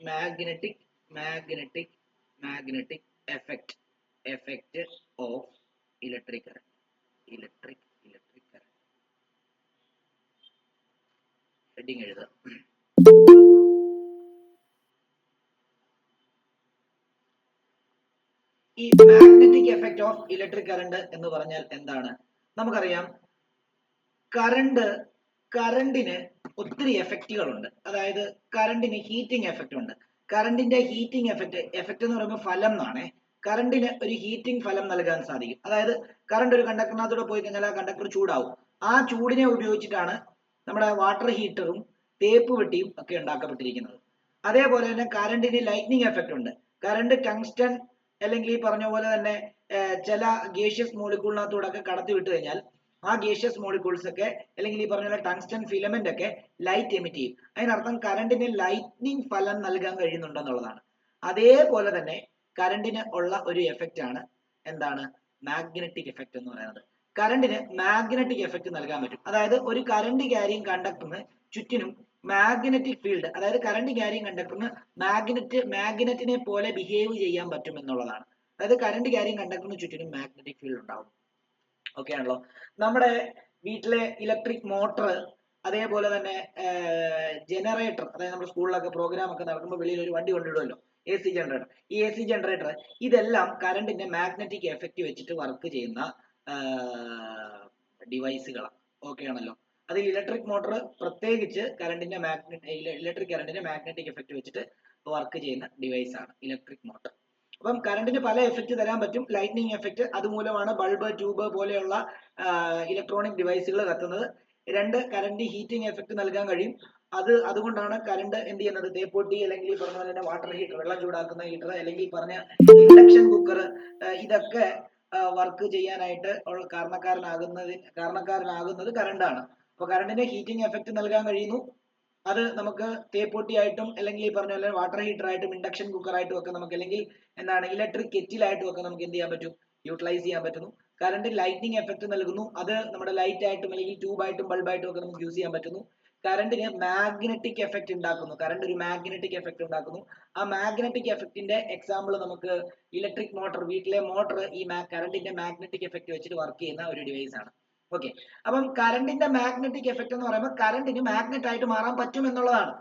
Magnetic magnetic magnetic effect of electric current. Electric current heading എഴുതുക. ഈ magnetic effect of electric current എന്ന് പറഞ്ഞാൽ എന്താണ്? നമുക്കറിയാം, കറണ്ടിന് ഒത്തിരി എഫക്റ്റുകളുണ്ട്. അതായത് കറണ്ടിന് ഹീറ്റിംഗ് എഫക്റ്റ് ഉണ്ട്. കറണ്ടിന്റെ ഹീറ്റിംഗ് എഫക്റ്റ് എന്ന് പറയുമ്പോൾ ഫലം എന്നാണ്. കറണ്ടിന് ഒരു ഹീറ്റിംഗ് ഫലം നൽകാൻ സാധിക്കും. അതായത് കറണ്ട് ഒരു കണ്ടക്ടറിനകത്തൂടെ പോയി കഴിഞ്ഞാൽ ആ കണ്ടക്ടർ ചൂടാവും. ആ ചൂടിനെ ഉപയോഗിച്ചിട്ടാണ് നമ്മുടെ വാട്ടർ ഹീറ്ററും തേപ്പ് പെട്ടിയും ഒക്കെ ഉണ്ടാക്കപ്പെട്ടിരിക്കുന്നത്. അതേപോലെ തന്നെ കറണ്ടിന് ലൈറ്റ്നിങ് എഫക്റ്റ് ഉണ്ട്. കറണ്ട് ടങ്സ്റ്റൺ അല്ലെങ്കിൽ ഈ പറഞ്ഞ പോലെ തന്നെ ചില ഗേഷ്യസ് മോളിക്യൂളിനകത്തൂടെ ഒക്കെ കടത്തി വിട്ട് കഴിഞ്ഞാൽ ആ ഗേഷ്യസ് മോളിക്യൂൾസ് ഒക്കെ അല്ലെങ്കിൽ ഈ പറഞ്ഞ പോലെ ടങ്സ്റ്റൺ ഫിലമെന്റ് ഒക്കെ ലൈറ്റ് എമിറ്റ് ചെയ്യും. അതിനർത്ഥം കറണ്ടിന് ലൈറ്റ്നിങ് ഫലം നൽകാൻ കഴിയുന്നുണ്ടെന്നുള്ളതാണ്. അതേപോലെ തന്നെ കറണ്ടിന് ഉള്ള ഒരു എഫക്റ്റ് ആണ് എന്താണ്? മാഗ്നറ്റിക് എഫക്റ്റ് എന്ന് പറയുന്നത്. കറണ്ടിന് മാഗ്നറ്റിക് എഫക്റ്റ് നൽകാൻ പറ്റും. അതായത് ഒരു കറണ്ട് ക്യാരിയിങ് കണ്ടക്ടറിന് ചുറ്റിനും മാഗ്നറ്റിക് ഫീൽഡ്, അതായത് കറണ്ട് ക്യാരിയിങ് കണ്ടക്ടറിന് മാഗ്നറ്റിനെ പോലെ ബിഹേവ് ചെയ്യാൻ പറ്റും എന്നുള്ളതാണ്. അതായത് കറണ്ട് ക്യാരിയിങ് കണ്ടക്ടറിന് ചുറ്റിനും മാഗ്നറ്റിക് ഫീൽഡ് ഉണ്ടാവും. ഓക്കെ ആണല്ലോ. നമ്മുടെ വീട്ടിലെ ഇലക്ട്രിക് മോട്ടർ, അതേപോലെ തന്നെ ജനറേറ്റർ, അതായത് നമ്മുടെ സ്കൂളിലൊക്കെ പ്രോഗ്രാം ഒക്കെ നടക്കുമ്പോൾ വെളിയിൽ ഒരു വണ്ടി കൊണ്ടിടുമല്ലോ, AC ജനറേറ്റർ. ഈ AC ജനറേറ്റർ ഇതെല്ലാം കറണ്ടിന്റെ മാഗ്നറ്റിക് എഫക്റ്റ് വെച്ചിട്ട് വർക്ക് ചെയ്യുന്ന ഡിവൈസുകളാണ്. ഓക്കെ ആണല്ലോ. അതിൽ ഇലക്ട്രിക് മോട്ടോർ പ്രത്യേകിച്ച് ഇലക്ട്രിക് കറണ്ടിന്റെ മാഗ്നറ്റിക് എഫക്റ്റ് വെച്ചിട്ട് വർക്ക് ചെയ്യുന്ന ഡിവൈസ് ആണ് ഇലക്ട്രിക് മോട്ടോർ. അപ്പം കറണ്ടിന് പല എഫക്റ്റ് തരാൻ പറ്റും. ലൈറ്റ്നിങ് എഫക്റ്റ്, അതുമൂലമാണ് ബൾബ്, ട്യൂബ് പോലെയുള്ള ഇലക്ട്രോണിക് ഡിവൈസുകൾ കത്തുന്നത്. രണ്ട്, കറണ്ട് ഹീറ്റിംഗ് എഫക്റ്റ് നൽകാൻ കഴിയും. അതുകൊണ്ടാണ് കറണ്ട് എന്ത് ചെയ്യുന്നത്? തേപ്പൊട്ടി അല്ലെങ്കിൽ പറഞ്ഞ പോലെ തന്നെ വാട്ടർ ഹീറ്റർ, വെള്ളം ചൂടാക്കുന്ന ഹീറ്റർ, അല്ലെങ്കിൽ പറഞ്ഞ ഇൻഡക്ഷൻ കുക്കർ, ഇതൊക്കെ വർക്ക് ചെയ്യാനായിട്ട് കാരണക്കാരനാകുന്നത് കറണ്ടാണ്. അപ്പൊ കറണ്ടിന് ഹീറ്റിംഗ് എഫക്റ്റ് നൽകാൻ കഴിയുന്നു. അത് നമുക്ക് തേപ്പൊട്ടിയായിട്ടും അല്ലെങ്കിൽ ഈ പറഞ്ഞ പോലെ വാട്ടർ ഹീറ്റർ ആയിട്ടും ഇൻഡക്ഷൻ കുക്കർ ആയിട്ടും ഒക്കെ നമുക്ക്, അല്ലെങ്കിൽ എന്താണ് ഇലക്ട്രിക് കെറ്റിലായിട്ടും ഒക്കെ നമുക്ക് എന്ത് ചെയ്യാൻ പറ്റും? യൂട്ടിലൈസ് ചെയ്യാൻ പറ്റുന്നു. കറണ്ട് ലൈറ്റിംഗ് എഫക്റ്റ് നൽകുന്നു. അത് നമ്മുടെ ലൈറ്റ് ആയിട്ടും അല്ലെങ്കിൽ ട്യൂബായിട്ടും ബൾബായിട്ടും ഒക്കെ നമുക്ക് യൂസ് ചെയ്യാൻ പറ്റുന്നു. കറണ്ടിന് മാഗ്നറ്റിക് എഫക്റ്റ് ഉണ്ടാക്കുന്നു. കറണ്ട് ഒരു മാഗ്നറ്റിക് എഫക്റ്റ് ഉണ്ടാക്കുന്നു. ആ മാഗ്നറ്റിക് എഫക്റ്റിന്റെ എക്സാമ്പിൾ നമുക്ക് ഇലക്ട്രിക് മോട്ടോർ, വീട്ടിലെ മോട്ടോർ ഈ കറണ്ടിന്റെ മാഗ്നറ്റിക് എഫക്റ്റ് വെച്ചിട്ട് വർക്ക് ചെയ്യുന്ന ഒരു ഡിവൈസ് ആണ്. ഓക്കെ. അപ്പം കറണ്ടിന്റെ മാഗ്നറ്റിക് എഫക്റ്റ് എന്ന് പറയുമ്പോൾ കറണ്ടിന് മാഗ്നറ്റ് ആയിട്ട് മാറാൻ പറ്റും എന്നുള്ളതാണ്.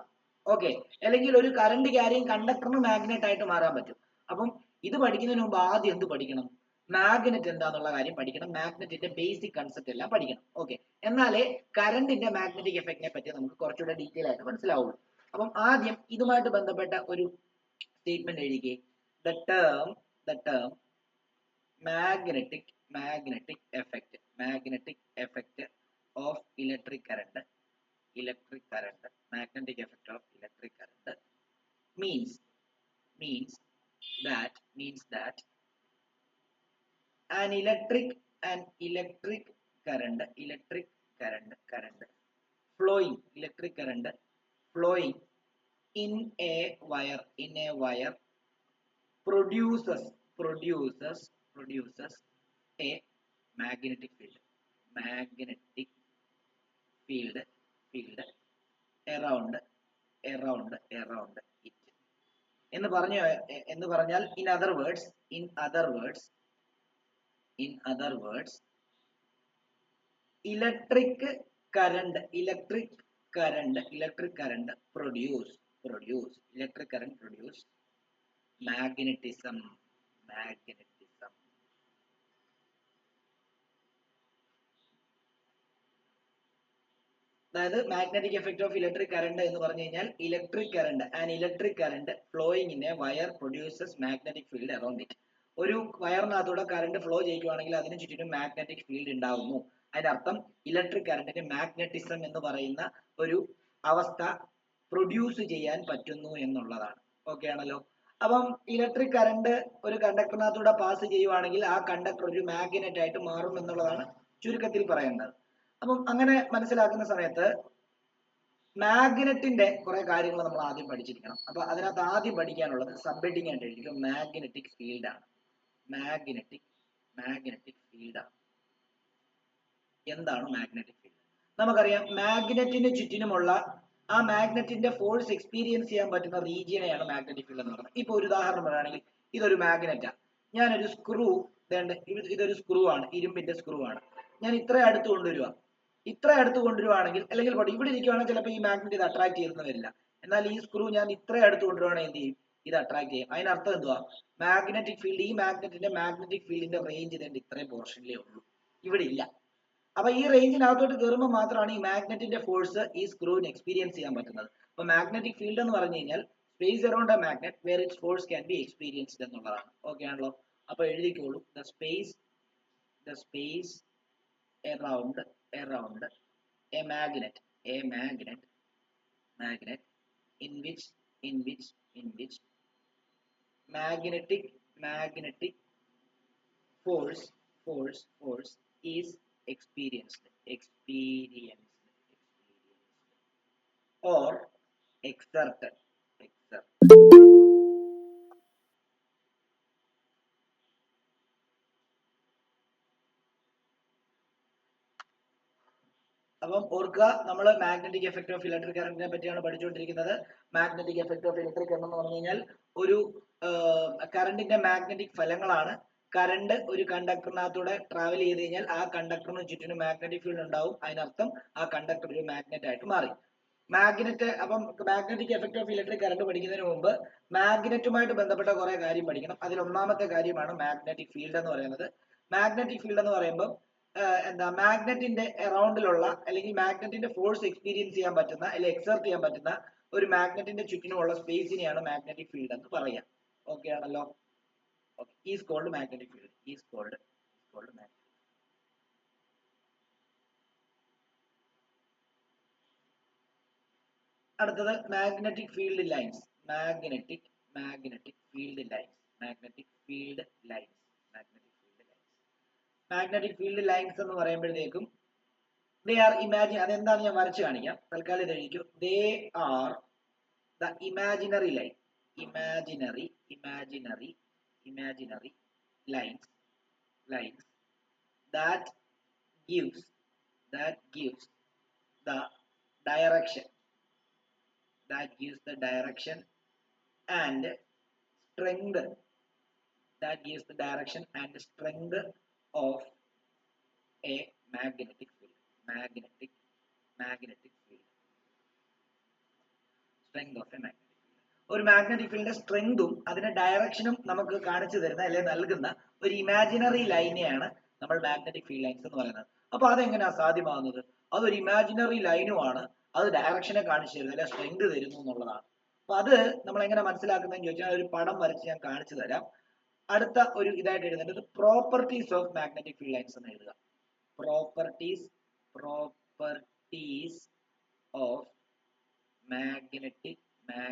ഓക്കെ. അല്ലെങ്കിൽ ഒരു കറണ്ട് ക്യാരിയിങ് കണ്ടക്ടറിന് മാഗ്നറ്റ് ആയിട്ട് മാറാൻ പറ്റും. അപ്പം ഇത് പഠിക്കുന്നതിന് മുമ്പ് ആദ്യം എന്ത് പഠിക്കണം? മാഗ്നറ്റ് എന്താന്നുള്ള കാര്യം പഠിക്കണം. മാഗ്നറ്റിന്റെ ബേസിക് കൺസെപ്റ്റ് എല്ലാം പഠിക്കണം. ഓക്കെ. എന്നാലേ കറണ്ടിന്റെ മാഗ്നറ്റിക് എഫക്റ്റിനെ പറ്റി നമുക്ക് കുറച്ചുകൂടെ ഡീറ്റെയിൽ ആയിട്ട് മനസ്സിലാവുള്ളൂ. അപ്പം ആദ്യം ഇതുമായിട്ട് ബന്ധപ്പെട്ട ഒരു സ്റ്റേറ്റ്മെന്റ് എഴുതിക്കേ. The term magnetic effect of electric current, magnetic effect of electric current means that an electric current flowing in a wire produces a magnetic field around it. എന്ന് പറഞ്ഞാൽ in other words electric current produce magnetism. അതായത് magnetic effect of electric current എന്ന് പറഞ്ഞു കഴിഞ്ഞാൽ electric current flowing in A wire produces magnetic field around it. ഒരു വയറിനകത്തൂടെ current flow ചെയ്യുകയാണെങ്കിൽ അതിന് ചുറ്റിനും മാഗ്നറ്റിക് ഫീൽഡ് ഉണ്ടാവുന്നു. അതിന്റെ അർത്ഥം ഇലക്ട്രിക് കറണ്ടിന് മാഗ്നറ്റിസം എന്ന് പറയുന്ന ഒരു അവസ്ഥ പ്രൊഡ്യൂസ് ചെയ്യാൻ പറ്റുന്നു എന്നുള്ളതാണ്. ഓക്കെ ആണല്ലോ. അപ്പം ഇലക്ട്രിക് കറണ്ട് ഒരു കണ്ടക്ടറിനകത്തൂടെ പാസ് ചെയ്യുവാണെങ്കിൽ ആ കണ്ടക്ടർ ഒരു മാഗ്നറ്റ് ആയിട്ട് മാറും എന്നുള്ളതാണ് ചുരുക്കത്തിൽ പറയേണ്ടത്. അപ്പം അങ്ങനെ മനസ്സിലാക്കുന്ന സമയത്ത് മാഗ്നറ്റിന്റെ കുറെ കാര്യങ്ങൾ നമ്മൾ ആദ്യം പഠിച്ചിരിക്കണം. അപ്പൊ അതിനകത്ത് ആദ്യം പഠിക്കാനുള്ളത് സബ് ഹെഡിങ് ആയിട്ട് എഴുതിക്കും, മാഗ്നറ്റിക് ഫീൽഡ് ആണ്. മാഗ്നറ്റിക് ഫീൽഡ് ആണ്. എന്താണ് മാഗ്നറ്റിക് ഫീൽഡ്? നമുക്കറിയാം, മാഗ്നറ്റിന് ചുറ്റിനുമുള്ള ആ മാഗ്നറ്റിന്റെ ഫോഴ്സ് എക്സ്പീരിയൻസ് ചെയ്യാൻ പറ്റുന്ന റീജിയനെയാണ് മാഗ്നറ്റിക് ഫീൽഡ് എന്ന് പറയുന്നത്. ഇപ്പൊ ഒരു ഉദാഹരണം പറയുകയാണെങ്കിൽ ഇതൊരു മാഗ്നറ്റാണ്, ഞാനൊരു സ്ക്രൂ, ഇതൊരു സ്ക്രൂ ആണ്, ഇരുമ്പിന്റെ സ്ക്രൂ ആണ്, ഞാൻ ഇത്ര അടുത്ത് കൊണ്ടുവരിക, ഇത്ര അടുത്ത് കൊണ്ടുവരുവാണെങ്കിൽ, അല്ലെങ്കിൽ ഇവിടെ ഇരിക്കുവാണെങ്കിൽ ചിലപ്പോൾ ഈ മാഗ്നറ്റ് ഇത് അട്രാക്ട് ചെയ്തെന്ന് വരില്ല. എന്നാൽ ഈ സ്ക്രൂ ഞാൻ ഇത്ര അടുത്ത് കൊണ്ടുവരുവാണെങ്കിൽ എന്ത് ചെയ്യും? ഇത് അട്രാക്ട് ചെയ്യും. അതിനർത്ഥം എന്തുവാ? മാഗ്നറ്റിക് ഫീൽഡ്, ഈ മാഗ്നറ്റിക് ഫീൽഡിന്റെ റേഞ്ച് ഇതിന്റെ ഇത്രയും പോർഷനിലേ ഉള്ളൂ, ഇവിടെ ഇല്ല. അപ്പൊ ഈ റേഞ്ചിനകത്തോട്ട് കയറുമ്പോൾ മാത്രമാണ് ഈ മാഗ്നറ്റിന്റെ ഫോഴ്സ് ഈ സ്ക്രൂവിന് എക്സ്പീരിയൻസ് ചെയ്യാൻ പറ്റുന്നത്. അപ്പൊ മാഗ്നറ്റിക് ഫീൽഡ് എന്ന് പറഞ്ഞു കഴിഞ്ഞാൽ space around a magnet where its force can be experienced എന്നുള്ളതാണ്. ഓക്കെ ആണല്ലോ? അപ്പൊ എഴുതിക്കോളൂ, the space around a magnet in which magnetic force is experienced or exerted. അപ്പം ഓർക്കുക, നമ്മൾ മാഗ്നറ്റിക് എഫക്ട് ഓഫ് ഇലക്ട്രിക് കറന്റിനെ പറ്റിയാണ് പഠിച്ചുകൊണ്ടിരിക്കുന്നത്. Magnetic effect of electric current എന്ന് പറഞ്ഞു കഴിഞ്ഞാൽ ഒരു കറണ്ടിന്റെ മാഗ്നറ്റിക് ഫലങ്ങളാണ്. കറണ്ട് ഒരു കണ്ടക്ടറിനകത്തൂടെ ട്രാവൽ ചെയ്ത് കഴിഞ്ഞാൽ ആ കണ്ടക്ടറിന് ചുറ്റിനും മാഗ്നറ്റിക് ഫീൽഡ് ഉണ്ടാവും. അതിനർത്ഥം ആ കണ്ടക്ടർ ഒരു മാഗ്നറ്റ് ആയിട്ട് മാറി. അപ്പം magnetic effect of electric current പഠിക്കുന്നതിന് മുമ്പ് മാഗ്നറ്റുമായിട്ട് ബന്ധപ്പെട്ട കുറെ കാര്യം പഠിക്കണം. അതിൽ ഒന്നാമത്തെ കാര്യമാണ് മാഗ്നറ്റിക് ഫീൽഡ് എന്ന് പറയുന്നത്. മാഗ്നറ്റിക് ഫീൽഡ് എന്ന് പറയുമ്പോൾ മാഗ്നറ്റിന്റെ അറൌണ്ടിലുള്ള, അല്ലെങ്കിൽ മാഗ്നറ്റിന്റെ ഫോഴ്സ് എക്സ്പീരിയൻസ് ചെയ്യാൻ പറ്റുന്ന, അല്ലെങ്കിൽ എക്സർട്ട് ചെയ്യാൻ പറ്റുന്ന ഒരു മാഗ്നറ്റിന്റെ ചുറ്റിനുമുള്ള സ്പേസിനെയാണ് മാഗ്നറ്റിക് ഫീൽഡ് എന്ന് പറയാം. ഓക്കെ ആണല്ലോ? Is called magnetic field. അടുത്തത് magnetic field lines. Magnetic field lines എന്ന് പറയുമ്പോഴത്തേക്കും they are imagine, അതെന്താണ് ഞാൻ വരച്ച് കാണിക്കാം. തൽക്കാലം ഇത് എഴുതിക്കോ. they are the imaginary lines that gives the direction and strength of a magnetic field. ഒരു മാഗ്നറ്റിക് ഫീൽഡിന്റെ സ്ട്രെങ്തും അതിന്റെ ഡയറക്ഷനും നമുക്ക് കാണിച്ചു തരുന്ന, അല്ലെങ്കിൽ നൽകുന്ന ഒരു ഇമാജിനറി ലൈനെയാണ് നമ്മൾ മാഗ്നറ്റിക് ഫീൽഡ് ലൈൻസ് എന്ന് പറയുന്നത്. അപ്പൊ അതെങ്ങനെയാ സാധ്യമാകുന്നത്? അതൊരു ഇമാജിനറി ലൈനുമാണ്, അത് ഡയറക്ഷനെ കാണിച്ചു തരുന്നു, അല്ലെ സ്ട്രെങ്ത് തരുന്നു എന്നുള്ളതാണ്. അപ്പൊ അത് നമ്മൾ എങ്ങനെ മനസ്സിലാക്കുന്നതെന്ന് ചോദിച്ചാൽ ഒരു പടം വരച്ച് ഞാൻ കാണിച്ചു തരാം. അടുത്ത ഒരു ഇതായിട്ട് എഴുതേണ്ടത് properties of magnetic field lines എന്ന് എഴുതുക. properties of magnetic field lines.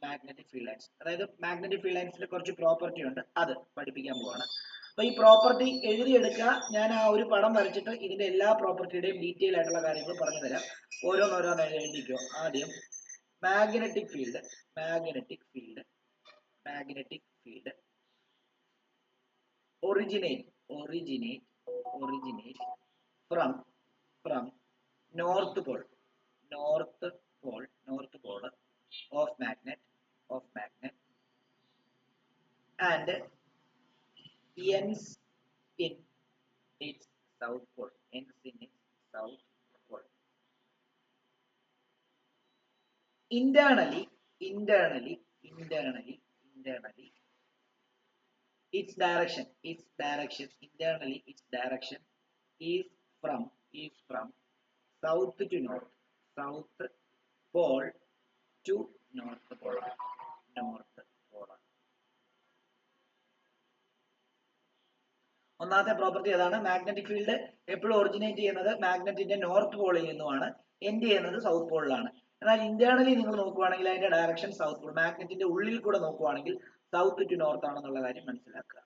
Magnetic field lines, അതായത് മാഗ്നറ്റിക് ഫീൽഡ് ലൈൻസിൽ കുറച്ച് പ്രോപ്പർട്ടി ഉണ്ട്, അത് പഠിപ്പിക്കാൻ പോവാണ്. അപ്പൊ ഈ പ്രോപ്പർട്ടി എഴുതിയെടുക്കുക. ഞാൻ ആ ഒരു പടം വരച്ചിട്ട് ഇതിന്റെ എല്ലാ പ്രോപ്പർട്ടിയുടെയും ഡീറ്റെയിൽ ആയിട്ടുള്ള കാര്യങ്ങൾ പറഞ്ഞു തരാം. ഓരോന്നോരോന്ന് എഴുതിക്കോ. ആദ്യം magnetic field originate from north pole of magnet and ends in its south pole. Internally its direction is from south to north, pole to north pole. ഒന്നാമത്തെ പ്രോപ്പർട്ടി അതാണ്. മാഗ്നറ്റിക് ഫീൽഡ് എപ്പോഴും ഒറിജിനേറ്റ് ചെയ്യുന്നത് മാഗ്നറ്റിന്റെ നോർത്ത് പോളിൽ നിന്നുമാണ്, end ചെയ്യുന്നത് south പോളിലാണ്. എന്നാൽ internally നിങ്ങൾ നോക്കുവാണെങ്കിൽ അതിന്റെ ഡയറക്ഷൻ സൗത്ത് പോൾ. മാഗ്നറ്റിന്റെ ഉള്ളിൽ കൂടെ നോക്കുവാണെങ്കിൽ സൗത്ത് ടു നോർത്ത് ആണെന്നുള്ള കാര്യം മനസ്സിലാക്കുക.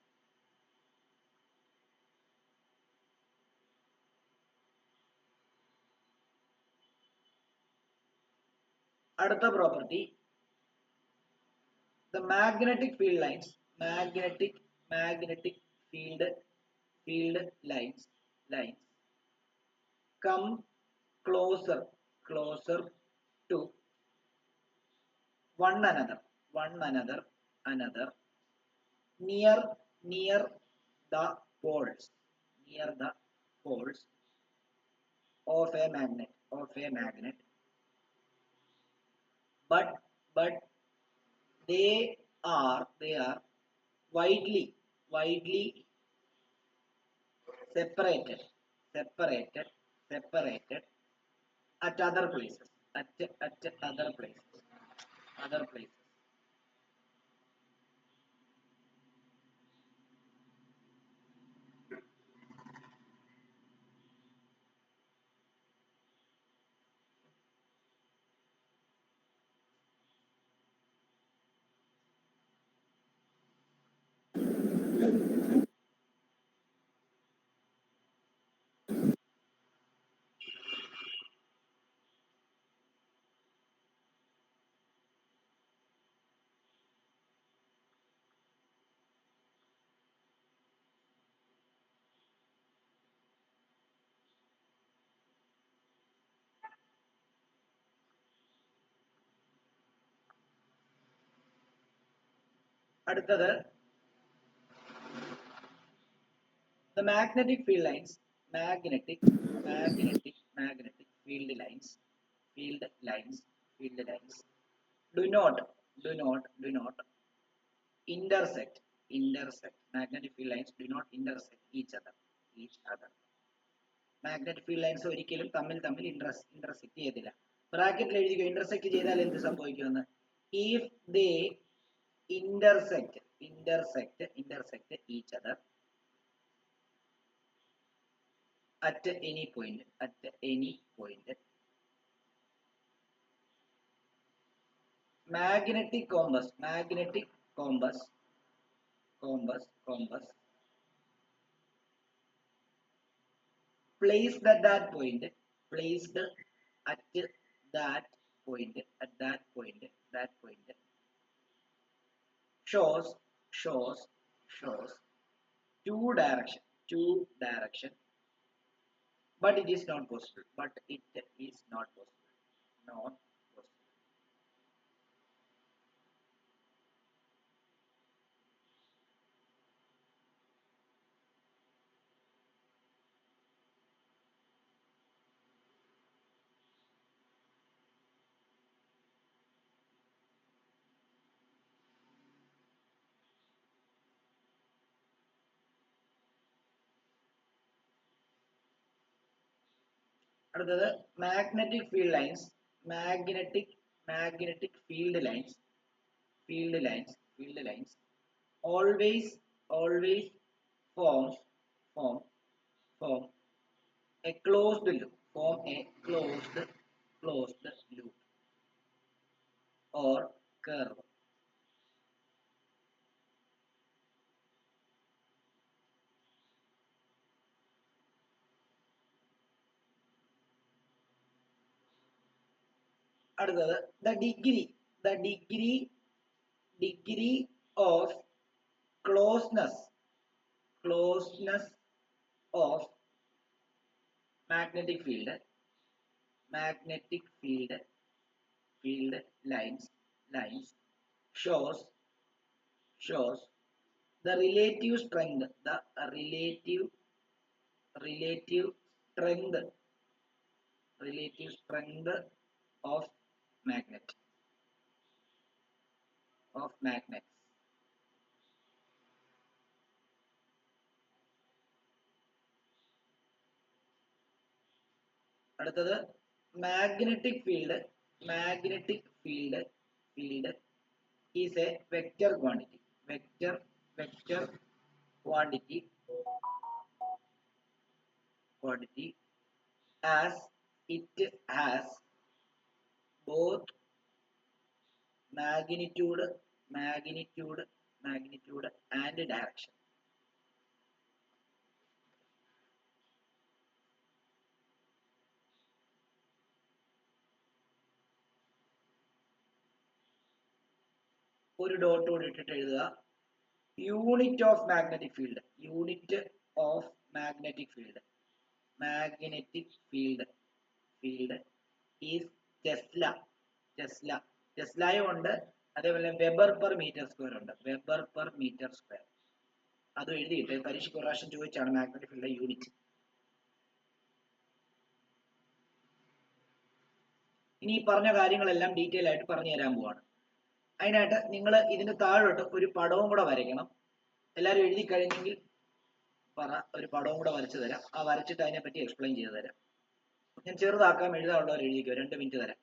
അടുത്ത property, the magnetic field lines field lines come closer to one another near the poles of a magnet, but they are widely separated at other places other places. അടുത്തത് the magnetic field lines magnetic field lines do not intersect magnetic field lines do not intersect each other magnetic field lines ഒരിക്കലും തമ്മിൽ intersect ചെയ്യത്തില്ല. ബ്രാക്കറ്റിൽ എഴുതിക്കോ intersect ചെയ്താൽ എന്ത് സംഭവിക്കുമെന്ന്. if they intersect each other at any point magnetic compass placed at that point shows two direction but it is not possible അടുത്തത് magnetic field lines always form a closed loop or curve. അടുത്തത് the degree of closeness of magnetic field lines shows the relative strength of magnets. അടുത്തത് magnetic field is a vector quantity as it has both magnitude and direction. ഒരു dot കൂടി ഇട്ടിട്ട് എഴുതുക unit of magnetic field of magnetic field. Magnetic field is tesla. ടെസ്ലയും ഉണ്ട്, അതേപോലെ weber per metre square ഉണ്ട്. Weber per metre square അതും എഴുതിയിട്ട് പരീക്ഷയ്ക്ക് ഒരു പ്രാവശ്യം ചോദിച്ചാണ് മാഗ്നറ്റിക് ഫീൽഡ് യൂണിറ്റ്. ഇനി ഈ പറഞ്ഞ കാര്യങ്ങളെല്ലാം ഡീറ്റെയിൽ ആയിട്ട് പറഞ്ഞു തരാൻ പോവാണ്. അതിനായിട്ട് നിങ്ങൾ ഇതിന് താഴോട്ട് ഒരു പടവും കൂടെ വരയ്ക്കണം. എല്ലാവരും എഴുതി കഴിഞ്ഞെങ്കിൽ പറ, ഒരു പടവും കൂടെ വരച്ചു തരാം. ആ വരച്ചിട്ട് അതിനെ പറ്റി എക്സ്പ്ലെയിൻ ചെയ്തു തരാം. ഞാൻ ചെറുതാക്കാം, എഴുതാനുള്ളവർ എഴുതിക്കോ. 2 മിനിറ്റ് തരാം.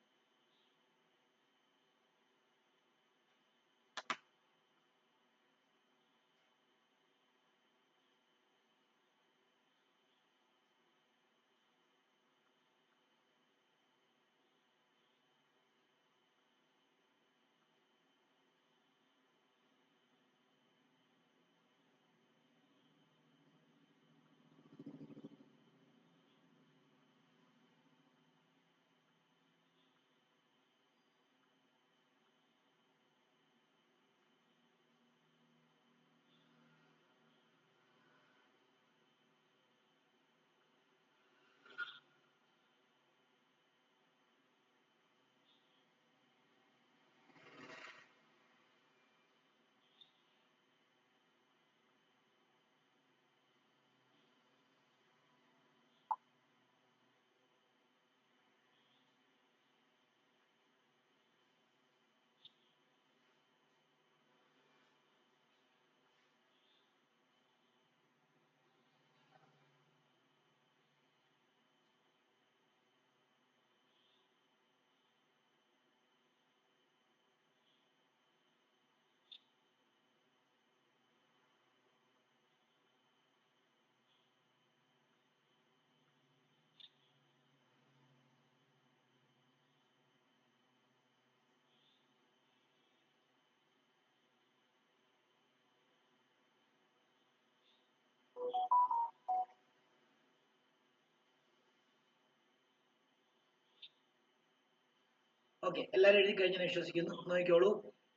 ഓക്കെ, എല്ലാവരും എഴുതി കഴിഞ്ഞെന്ന് വിശ്വസിക്കുന്നു. നോക്കിക്കോളൂ.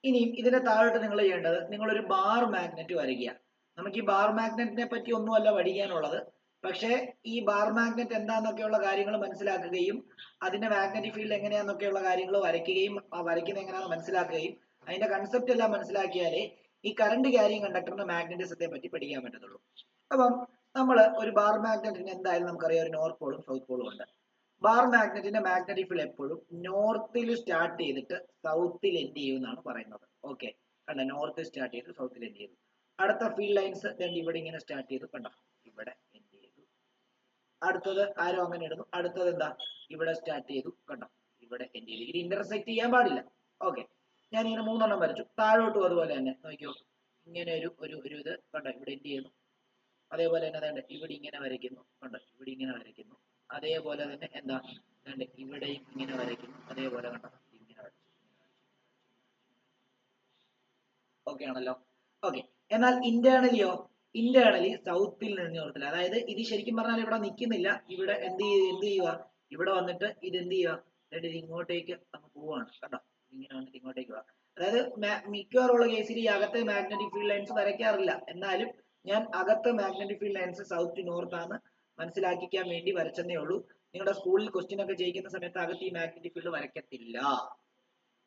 ഇനിയും ഇതിന്റെ താഴോട്ട് നിങ്ങൾ ചെയ്യേണ്ടത്, നിങ്ങളൊരു ബാർ മാഗ്നറ്റ് വരയ്ക്കുക. നമുക്ക് ഈ ബാർ മാഗ്നറ്റിനെ പറ്റി ഒന്നുമല്ല പഠിക്കാനുള്ളത്, പക്ഷേ ഈ ബാർ മാഗ്നറ്റ് എന്താന്നൊക്കെയുള്ള കാര്യങ്ങൾ മനസ്സിലാക്കുകയും അതിന്റെ മാഗ്നറ്റിക് ഫീൽഡ് എങ്ങനെയാന്നൊക്കെയുള്ള കാര്യങ്ങൾ വരയ്ക്കുകയും വരയ്ക്കുന്നത് എങ്ങനെയാണെന്ന് മനസ്സിലാക്കുകയും അതിന്റെ കൺസെപ്റ്റ് എല്ലാം മനസ്സിലാക്കിയാലേ ഈ കറണ്ട് ക്യാരിങ് കണ്ടക്ടറിന്റെ മാഗ്നറ്റിസത്തെ പറ്റി പഠിക്കാൻ പറ്റത്തുള്ളൂ. അപ്പം നമ്മൾ ഒരു ബാർ മാഗ്നറ്റിന് എന്തായാലും നമുക്കറിയാം ഒരു നോർത്ത് പോളും സൗത്ത് പോളും ഉണ്ട്. ബാർ മാഗ്നറ്റിന്റെ മാഗ്നറ്റിക് ഫീൽഡ് എപ്പോഴും നോർത്തിൽ സ്റ്റാർട്ട് ചെയ്തിട്ട് സൗത്തിൽ എൻഡ് ചെയ്യും എന്നാണ് പറയുന്നത്. ഓക്കെ, കണ്ട, നോർത്ത് സ്റ്റാർട്ട് ചെയ്ത് സൗത്തിൽ എൻഡ് ചെയ്തു. അടുത്ത ഫീൽഡ് ലൈൻസ് ഇവിടെ ഇങ്ങനെ സ്റ്റാർട്ട് ചെയ്തു, കണ്ടോ, ഇവിടെ എൻഡ് ചെയ്തു. അടുത്തത് ആരോ അങ്ങനെ ഇടുന്നു. അടുത്തത് എന്താ, ഇവിടെ സ്റ്റാർട്ട് ചെയ്തു, കണ്ടോ, ഇവിടെ എൻഡ് ചെയ്തു. ഇത് ഇന്റർസെക്ട് ചെയ്യാൻ പാടില്ല. ഓക്കെ, ഞാൻ ഇങ്ങനെ 3 വരച്ചു. താഴോട്ടും അതുപോലെ തന്നെ നോക്കിയോ, ഇങ്ങനെ ഒരു ഇത് കണ്ടോ, ഇവിടെ എൻഡ് ചെയ്യുന്നു. അതേപോലെ തന്നെ ഇവിടെ ഇങ്ങനെ വരയ്ക്കുന്നു, കണ്ടോ, ഇവിടെ ഇങ്ങനെ വരയ്ക്കുന്നു. അതേപോലെ തന്നെ എന്താ, ഇവിടെയും ഇങ്ങനെ വരയ്ക്കുന്നു. അതേപോലെ കണ്ടോ, ഇങ്ങനെ വരച്ചു. ഓക്കെ ആണല്ലോ. ഓക്കെ, എന്നാൽ ഇന്റേണലി സൗത്തിൽ നിന്ന് നോർത്തിൽ, അതായത് ഇത് ശരിക്കും പറഞ്ഞാൽ ഇവിടെ നിൽക്കുന്നില്ല. ഇവിടെ എന്ത് ചെയ്യുക, ഇവിടെ വന്നിട്ട് ഇത് എന്ത് ചെയ്യുക, ഇത് ഇങ്ങോട്ടേക്ക് അങ്ങ് പോവാണ്. കണ്ടോ, ഇങ്ങനെ വന്നിട്ട് ഇങ്ങോട്ടേക്ക് പോവാ. അതായത് മിക്കവാറുള്ള കേസിൽ ഈ അകത്തെ മാഗ്നറ്റിക് ഫീൽഡ് ലൈൻസ് വരയ്ക്കാറില്ല. എന്നാലും ഞാൻ അകത്തെ magnetic field lines south to north ആണ് മനസ്സിലാക്കിക്കാൻ വേണ്ടി വരച്ചെന്നേ ഉള്ളൂ. നിങ്ങളുടെ സ്കൂളിൽ ക്വസ്റ്റ്യൻ ഒക്കെ ചെയ്യിക്കുന്ന സമയത്ത് അകത്ത് ഈ മാഗ്നറ്റിക് ഫീൽഡ് വരയ്ക്കത്തില്ല.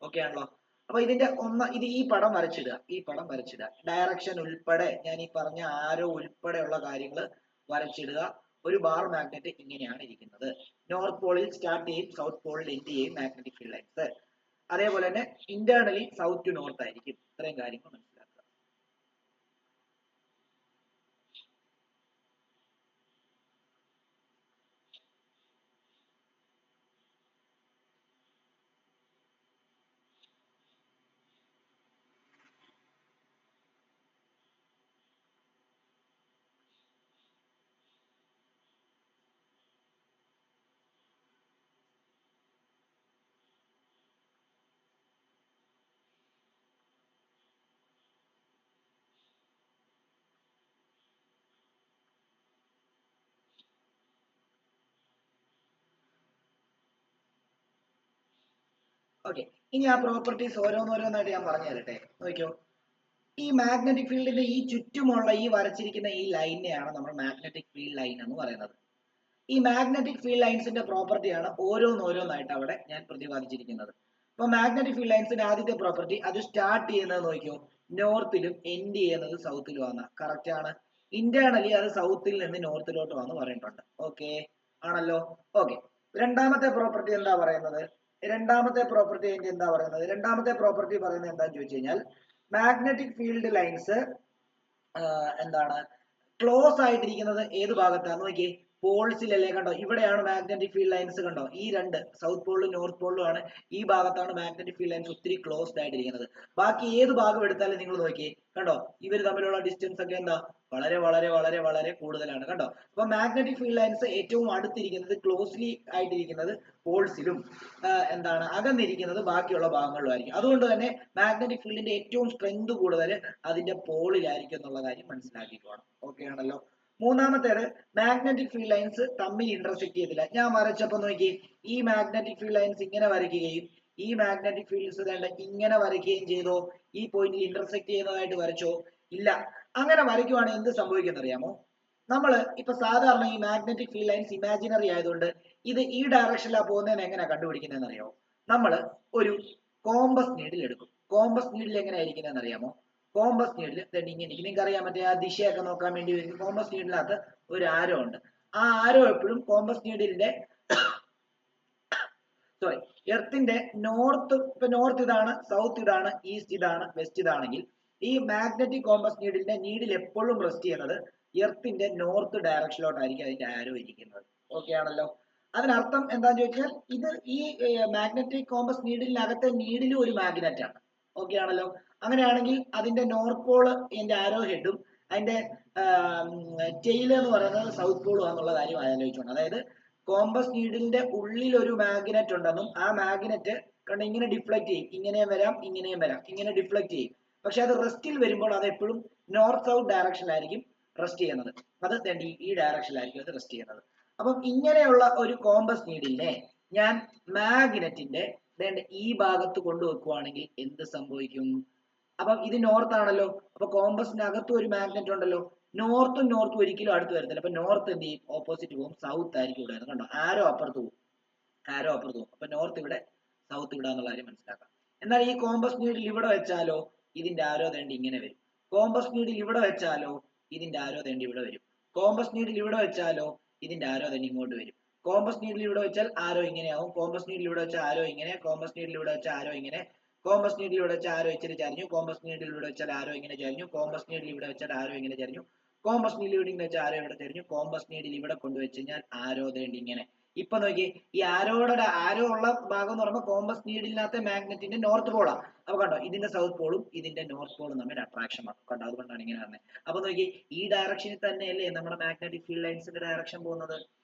ഓക്കെ ആണല്ലോ. അപ്പൊ ഇതിന്റെ ഇത് ഈ പടം വരച്ചിടുക. ഡയറക്ഷൻ ഉൾപ്പെടെ ഞാൻ ഈ പറഞ്ഞ ആരോ ഉൾപ്പെടെയുള്ള കാര്യങ്ങൾ വരച്ചിടുക. ഒരു ബാർ മാഗ്നറ്റ് ഇങ്ങനെയാണ് ഇരിക്കുന്നത്. നോർത്ത് പോളിൽ സ്റ്റാർട്ട് ചെയ്യും, സൗത്ത് പോളിൽ എൻഡ് ചെയ്യും മാഗ്നറ്റിക് ഫീൽഡ് ലൈൻസ്. അതേപോലെ തന്നെ ഇന്റേണലി സൗത്ത് ടു നോർത്ത് ആയിരിക്കും. ഇത്രയും കാര്യങ്ങൾ മനസ്സിലാക്കുക. ഓക്കെ, ഇനി ആ പ്രോപ്പർട്ടീസ് ഓരോന്നോരോന്നായിട്ട് ഞാൻ പറഞ്ഞു തരട്ടെ. നോക്കിയോ, ഈ മാഗ്നറ്റിക് ഫീൽഡിന്റെ ഈ ചുറ്റുമുള്ള ഈ വരച്ചിരിക്കുന്ന ഈ ലൈനെയാണ് നമ്മൾ മാഗ്നറ്റിക് ഫീൽഡ് ലൈൻ എന്ന് പറയുന്നത്. ഈ മാഗ്നറ്റിക് ഫീൽഡ് ലൈൻസിന്റെ പ്രോപ്പർട്ടിയാണ് ഓരോന്നോരോന്നായിട്ട് അവിടെ ഞാൻ പ്രതിപാദിച്ചിരിക്കുന്നത്. അപ്പൊ മാഗ്നറ്റിക് ഫീൽഡ് ലൈൻസിന്റെ ആദ്യത്തെ പ്രോപ്പർട്ടി, അത് സ്റ്റാർട്ട് ചെയ്യുന്നത് നോക്കിയോ നോർത്തിലും എൻഡ് ചെയ്യുന്നത് സൗത്തിലും ആണ്. കറക്റ്റ് ആണ്. ഇന്റേണലി അത് സൗത്തിൽ നിന്ന് നോർത്തിലോട്ട് വന്ന് പറഞ്ഞിട്ടുണ്ട്. ഓക്കെ ആണല്ലോ. ഓക്കെ, രണ്ടാമത്തെ പ്രോപ്പർട്ടി എന്താ പറയുന്നത്? രണ്ടാമത്തെ പ്രോപ്പർട്ടി എന്താ പറയുന്നത്? രണ്ടാമത്തെ പ്രോപ്പർട്ടി പറയുന്നത് എന്താന്ന് ചോദിച്ചു കഴിഞ്ഞാൽ മാഗ്നറ്റിക് ഫീൽഡ് ലൈൻസ് എന്താണ് ക്ലോസ് ആയിട്ടിരിക്കുന്നത് ഏത് ഭാഗത്താന്ന് നോക്കിയേ, പോൾസിലല്ലേ. കണ്ടോ, ഇവിടെയാണ് മാഗ്നറ്റിക് ഫീൽഡ് ലൈൻസ്. കണ്ടോ, ഈ രണ്ട് സൗത്ത് പോളിലും നോർത്ത് പോളിലും ആണ്. ഈ ഭാഗത്താണ് മാഗ്നറ്റിക് ഫീൽഡ് ലൈൻസ് ഒത്തിരി ക്ലോസ്ഡ് ആയിട്ടിരിക്കുന്നത്. ബാക്കി ഏത് ഭാഗം എടുത്താലും നിങ്ങൾ നോക്കിയേ, കണ്ടോ, ഇവർ തമ്മിലുള്ള ഡിസ്റ്റൻസ് ഒക്കെ എന്താ വളരെ വളരെ വളരെ വളരെ കൂടുതലാണ്. കണ്ടോ, അപ്പൊ മാഗ്നറ്റിക് ഫീൽഡ് ലൈൻസ് ഏറ്റവും അടുത്തിരിക്കുന്നത്, ക്ലോസ്ലി ആയിട്ടിരിക്കുന്നത് പോൾസിലും എന്താണ് അകന്നിരിക്കുന്നത് ബാക്കിയുള്ള ഭാഗങ്ങളിലുമായിരിക്കും. അതുകൊണ്ട് തന്നെ മാഗ്നറ്റിക് ഫീൽഡിന്റെ ഏറ്റവും സ്ട്രെങ്ത് കൂടുതൽ അതിന്റെ പോളിലായിരിക്കും എന്നുള്ള കാര്യം മനസ്സിലാക്കിക്കോണം. ഓക്കെ ആണല്ലോ. മൂന്നാമത്തേത്, മാഗ്നറ്റിക് ഫീൽഡ് ലൈൻസ് തമ്മിൽ ഇന്റർസെക്ട് ചെയ്തില്ല. ഞാൻ വരച്ചപ്പോ നോക്കി, ഈ മാഗ്നറ്റിക് ഫീൽഡ് ലൈൻസ് ഇങ്ങനെ വരയ്ക്കുകയും ഈ മാഗ്നറ്റിക് ഫീൽഡ്സ് വേണ്ട ഇങ്ങനെ വരയ്ക്കുകയും ചെയ്തോ? ഈ പോയിന്റിൽ ഇന്റർസെക്ട് ചെയ്യുന്നതായിട്ട് വരച്ചോ? ഇല്ല. അങ്ങനെ വരയ്ക്കുവാണെങ്കിൽ എന്ത് സംഭവിക്കുന്ന അറിയാമോ? നമ്മൾ ഇപ്പൊ സാധാരണ ഈ മാഗ്നറ്റിക് ഫീൽഡ് ലൈൻസ് ഇമാജിനറി ആയതുകൊണ്ട് ഇത് ഈ ഡയറക്ഷനിലാണ് പോകുന്നതെന്ന് എങ്ങനെയാ കണ്ടുപിടിക്കുന്നതെന്ന് അറിയാമോ? നമ്മൾ ഒരു കോമ്പസ് നീഡിൽ എടുക്കും. കോമ്പസ് നീഡിൽ എങ്ങനെയാ ഇരിക്കുന്നതെന്ന് അറിയാമോ? കോമ്പസ് നീഡിൽ ഇങ്ങനെ നിങ്ങൾക്ക് അറിയാൻ പറ്റിയ ആ ദിശയൊക്കെ നോക്കാൻ വേണ്ടി കോമ്പസ് നീഡിനകത്ത് ഒരു ആരോ ഉണ്ട്. ആ ആരോ എപ്പോഴും കോമ്പസ് നീഡിലിന്റെ സോറി എർത്തിന്റെ നോർത്ത്, ഇപ്പൊ നോർത്ത് ഇതാണ്, സൗത്ത് ഇതാണ്, ഈസ്റ്റ് ഇതാണ്, വെസ്റ്റ് ഇതാണെങ്കിൽ ഈ മാഗ്നറ്റിക് കോമ്പസ് നീഡിലിന്റെ നീഡിൽ എപ്പോഴും റെസ്റ്റ് ചെയ്യുന്നത് എർത്തിന്റെ നോർത്ത് ഡയറക്ഷനിലോട്ടായിരിക്കും അതിന്റെ ആരോ ഇരിക്കുന്നത്. ഓക്കെ ആണല്ലോ. അതിനർത്ഥം എന്താന്ന് ചോദിച്ചാൽ ഇത് ഈ മാഗ്നറ്റിക് കോമ്പസ് നീഡിലിനകത്തെ നീഡിലും ഒരു മാഗ്നറ്റ് ആണ്. ഓക്കെ ആണല്ലോ. അങ്ങനെയാണെങ്കിൽ അതിന്റെ നോർത്ത് പോള് എന്റെ ആരോ ഹെഡും അതിന്റെ ടെയില് എന്ന് പറയുന്നത് സൗത്ത് പോളും ആണെന്നുള്ള കാര്യം ആലോചിച്ചോണം. അതായത് കോമ്പസ് നീഡിലിന്റെ ഉള്ളിൽ ഒരു മാഗ്നറ്റ് ഉണ്ടെന്നും ആ മാഗ്നറ്റ് കണ്ട് ഇങ്ങനെ ഡിഫ്ലക്ട് ചെയ്യും, ഇങ്ങനെയും വരാം ഇങ്ങനെയും വരാം, ഇങ്ങനെ ഡിഫ്ലക്ട് ചെയ്യും. പക്ഷെ അത് റെസ്റ്റിൽ വരുമ്പോൾ അത് എപ്പോഴും നോർത്ത് സൗത്ത് ഡയറക്ഷനിലായിരിക്കും റെസ്റ്റ് ചെയ്യുന്നത്. അത് ഈ ഡയറക്ഷനിലായിരിക്കും അത് റെസ്റ്റ് ചെയ്യുന്നത്. അപ്പം ഇങ്ങനെയുള്ള ഒരു കോമ്പസ് നീഡിലിനെ ഞാൻ മാഗ്നറ്റിന്റെ ഈ ഭാഗത്ത് കൊണ്ടുവെക്കുവാണെങ്കിൽ എന്ത് സംഭവിക്കും? അപ്പം ഇത് നോർത്ത് ആണല്ലോ. അപ്പൊ കോമ്പസിനകത്തും ഒരു മാഗ്നറ്റ് ഉണ്ടല്ലോ. നോർത്തും ഒരിക്കലും അടുത്ത് വരത്തില്ല. അപ്പൊ നോർത്ത് എന്ത് ചെയ്യും? ഓപ്പോസിറ്റ് പോകും. സൗത്ത് ആയിരിക്കും ഇവിടെ. കണ്ടോ, ആരോ അപ്പുറത്ത് പോകും, ആരോ അപ്പുറത്ത് പോകും. അപ്പൊ നോർത്ത് ഇവിടെ, സൗത്ത് ഇവിടെ എന്നുള്ള കാര്യം മനസ്സിലാക്കാം. എന്നാൽ ഈ കോമ്പസ് നീഡിൽ ഇവിടെ വെച്ചാലോ ഇതിന്റെ ആരോ തേണ്ടി ഇങ്ങനെ വരും. കോമ്പസ് നീഡിൽ ഇവിടെ വെച്ചാലോ ഇതിന്റെ ആരോ തേണ്ടി ഇവിടെ വരും. കോമ്പസ് നീഡിൽ ഇവിടെ വെച്ചാലോ ഇതിന്റെ ആരോ തേണ്ടി ഇങ്ങോട്ട് വരും. കോമ്പസ് നീഡിൽ ഇവിടെ വെച്ചാൽ ആരോ ഇങ്ങനെയാവും. കോമ്പസ് നീഡിൽ ഇവിടെ വെച്ചാൽ ആരോ ഇങ്ങനെ. കോമ്പസ് നീഡിൽ ഇവിടെ വെച്ചാൽ ആരോ ഇങ്ങനെ. കോമ്പസ് നീഡിൽ ഇവിടെ വെച്ചാൽ ആരോ ഇച്ചിരി ചരിഞ്ഞു. കോമ്പസ് നീഡിൽ ഇവിടെ വെച്ചാൽ ആരോ ഇങ്ങനെ ചരിഞ്ഞു. കോമ്പസ് നീഡിൽ ഇവിടെ വെച്ചാൽ ആരോ ഇങ്ങനെ ചരിഞ്ഞു. കോമ്പസ് നീഡിൽ ഇവിടെ വെച്ചാൽ ആരോ ഇവിടെ ചരിഞ്ഞു. കോമ്പസ് നീഡിൽ ഇവിടെ കൊണ്ടുവച്ച് കഴിഞ്ഞാൽ ആരോ തേണ്ടി ഇങ്ങനെ. ഇപ്പൊ നോക്കി, ഈ ആരോയുടെ ആരോ ഉള്ള ഭാഗം എന്ന് പറയുമ്പോൾ കോമ്പസ് നീഡിലിനകത്തെ മാഗ്നറ്റിന്റെ നോർത്ത് പോളാ. അപ്പൊ കണ്ടോ, ഇതിന്റെ സൗത്ത് പോളും ഇതിന്റെ നോർത്ത് പോളും തമ്മിൽ അട്രാക്ഷൻ ആണ്. കണ്ടോ, അതുകൊണ്ടാണ് ഇങ്ങനെ വന്നത്. അപ്പൊ നോക്കി, ഈ ഡയറക്ഷനിൽ തന്നെയല്ലേ നമ്മുടെ മാഗ്നറ്റിക് ഫീൽഡ് ലൈൻസിന്റെ ഡയറക്ഷൻ പോകുന്നത്.